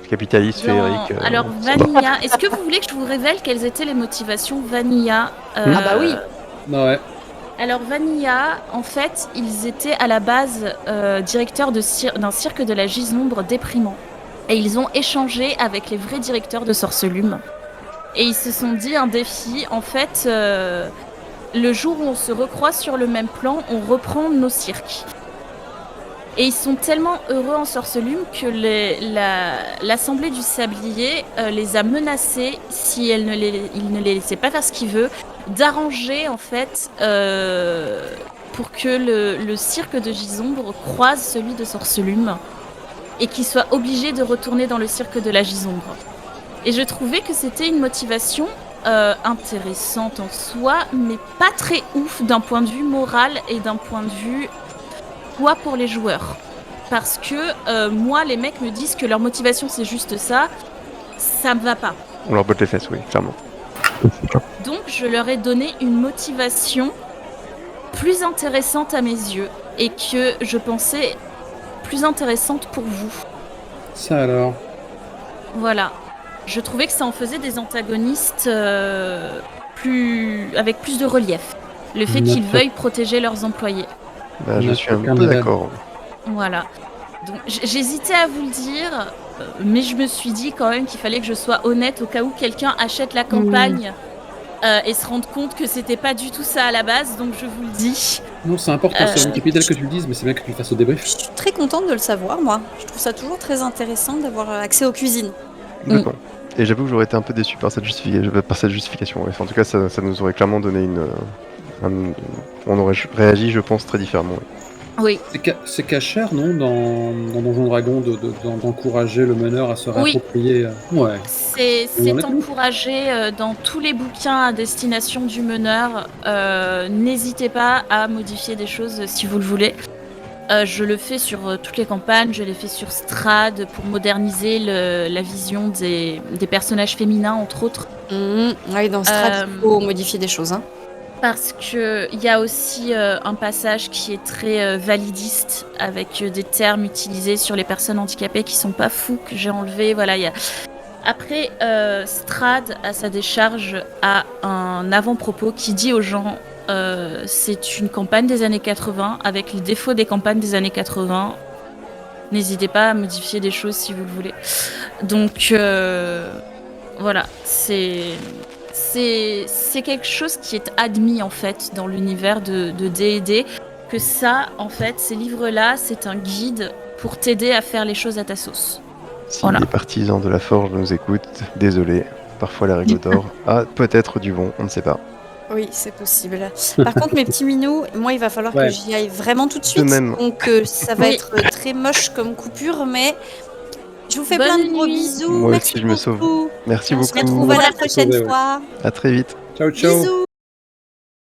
capitalistes féeriques. Alors Vanilla, est-ce que vous voulez que je vous révèle quelles étaient les motivations Vanilla Ah bah oui. Non, ouais. Alors Vanilla, en fait, ils étaient à la base directeurs d'un cirque de la Gisombre déprimant. Et ils ont échangé avec les vrais directeurs de Sorcelume. Et ils se sont dit un défi, en fait, le jour où on se recroise sur le même plan, on reprend nos cirques. Et ils sont tellement heureux en Sorcelume que l'Assemblée du Sablier les a menacés, si ils ne les laissaient pas faire ce qu'ils veulent, d'arranger en fait pour que le cirque de Gisombre croise celui de Sorcelume et qu'ils soient obligés de retourner dans le cirque de la Gisombre. Et je trouvais que c'était une motivation intéressante en soi, mais pas très ouf d'un point de vue moral et d'un point de vue poids pour les joueurs. Parce que moi, les mecs me disent que leur motivation c'est juste ça, ça me va pas. On leur botte les fesses, oui, clairement. Donc je leur ai donné une motivation plus intéressante à mes yeux et que je pensais plus intéressante pour vous. Ça alors. Voilà. Je trouvais que ça en faisait des antagonistes avec plus de relief. Le fait qu'ils veuillent protéger leurs employés. Bah, je On a suis un aucun peu modèle. d'accord. Voilà. Donc j'hésitais à vous le dire, mais je me suis dit quand même qu'il fallait que je sois honnête au cas où quelqu'un achète la campagne et se rende compte que c'était pas du tout ça à la base, donc je vous le dis. Non, c'est important, c'est capital que tu le dises, mais c'est bien que tu le fasses au débrief. Je suis très contente de le savoir, moi. Je trouve ça toujours très intéressant d'avoir accès aux cuisines. Complètement. Et j'avoue que j'aurais été un peu déçu par cette justification. Ouais. Enfin, en tout cas, ça nous aurait clairement donné on aurait réagi, je pense, très différemment. Ouais. Oui. C'est cachère, non, dans Donjon Dragon, d'encourager le meneur à se réapproprier. Ouais. C'est encouragé dans tous les bouquins à destination du meneur. N'hésitez pas à modifier des choses si vous le voulez. Je le fais sur toutes les campagnes, je l'ai fait sur Strad pour moderniser la vision des personnages féminins, entre autres. Oui, dans Strad, il faut modifier des choses. Hein. Parce qu'il y a aussi un passage qui est très validiste, avec des termes utilisés sur les personnes handicapées qui sont pas fous, que j'ai enlevé. Voilà, Après, Strad, à sa décharge, a un avant-propos qui dit aux gens c'est une campagne des années 80, avec les défauts des campagnes des années 80. N'hésitez pas à modifier des choses si vous le voulez. Donc, voilà, c'est quelque chose qui est admis, en fait, dans l'univers de D&D, que ça, en fait, ces livres-là, c'est un guide pour t'aider à faire les choses à ta sauce. Si Voilà. les partisans de la forge nous écoutent, désolé, parfois les règles d'or a peut-être du bon, on ne sait pas. Oui, c'est possible. Par contre, mes petits minous, moi, il va falloir que Ouais. j'y aille vraiment tout de suite. même. Donc, ça va Oui. être très moche comme coupure, mais je vous fais Bonne plein de gros nuit. bisous. Moi Merci aussi, je me sauve. beaucoup. Merci On se beaucoup. retrouve à la Sauvé, prochaine ouais. fois. À très vite. Ciao, ciao. Bisous.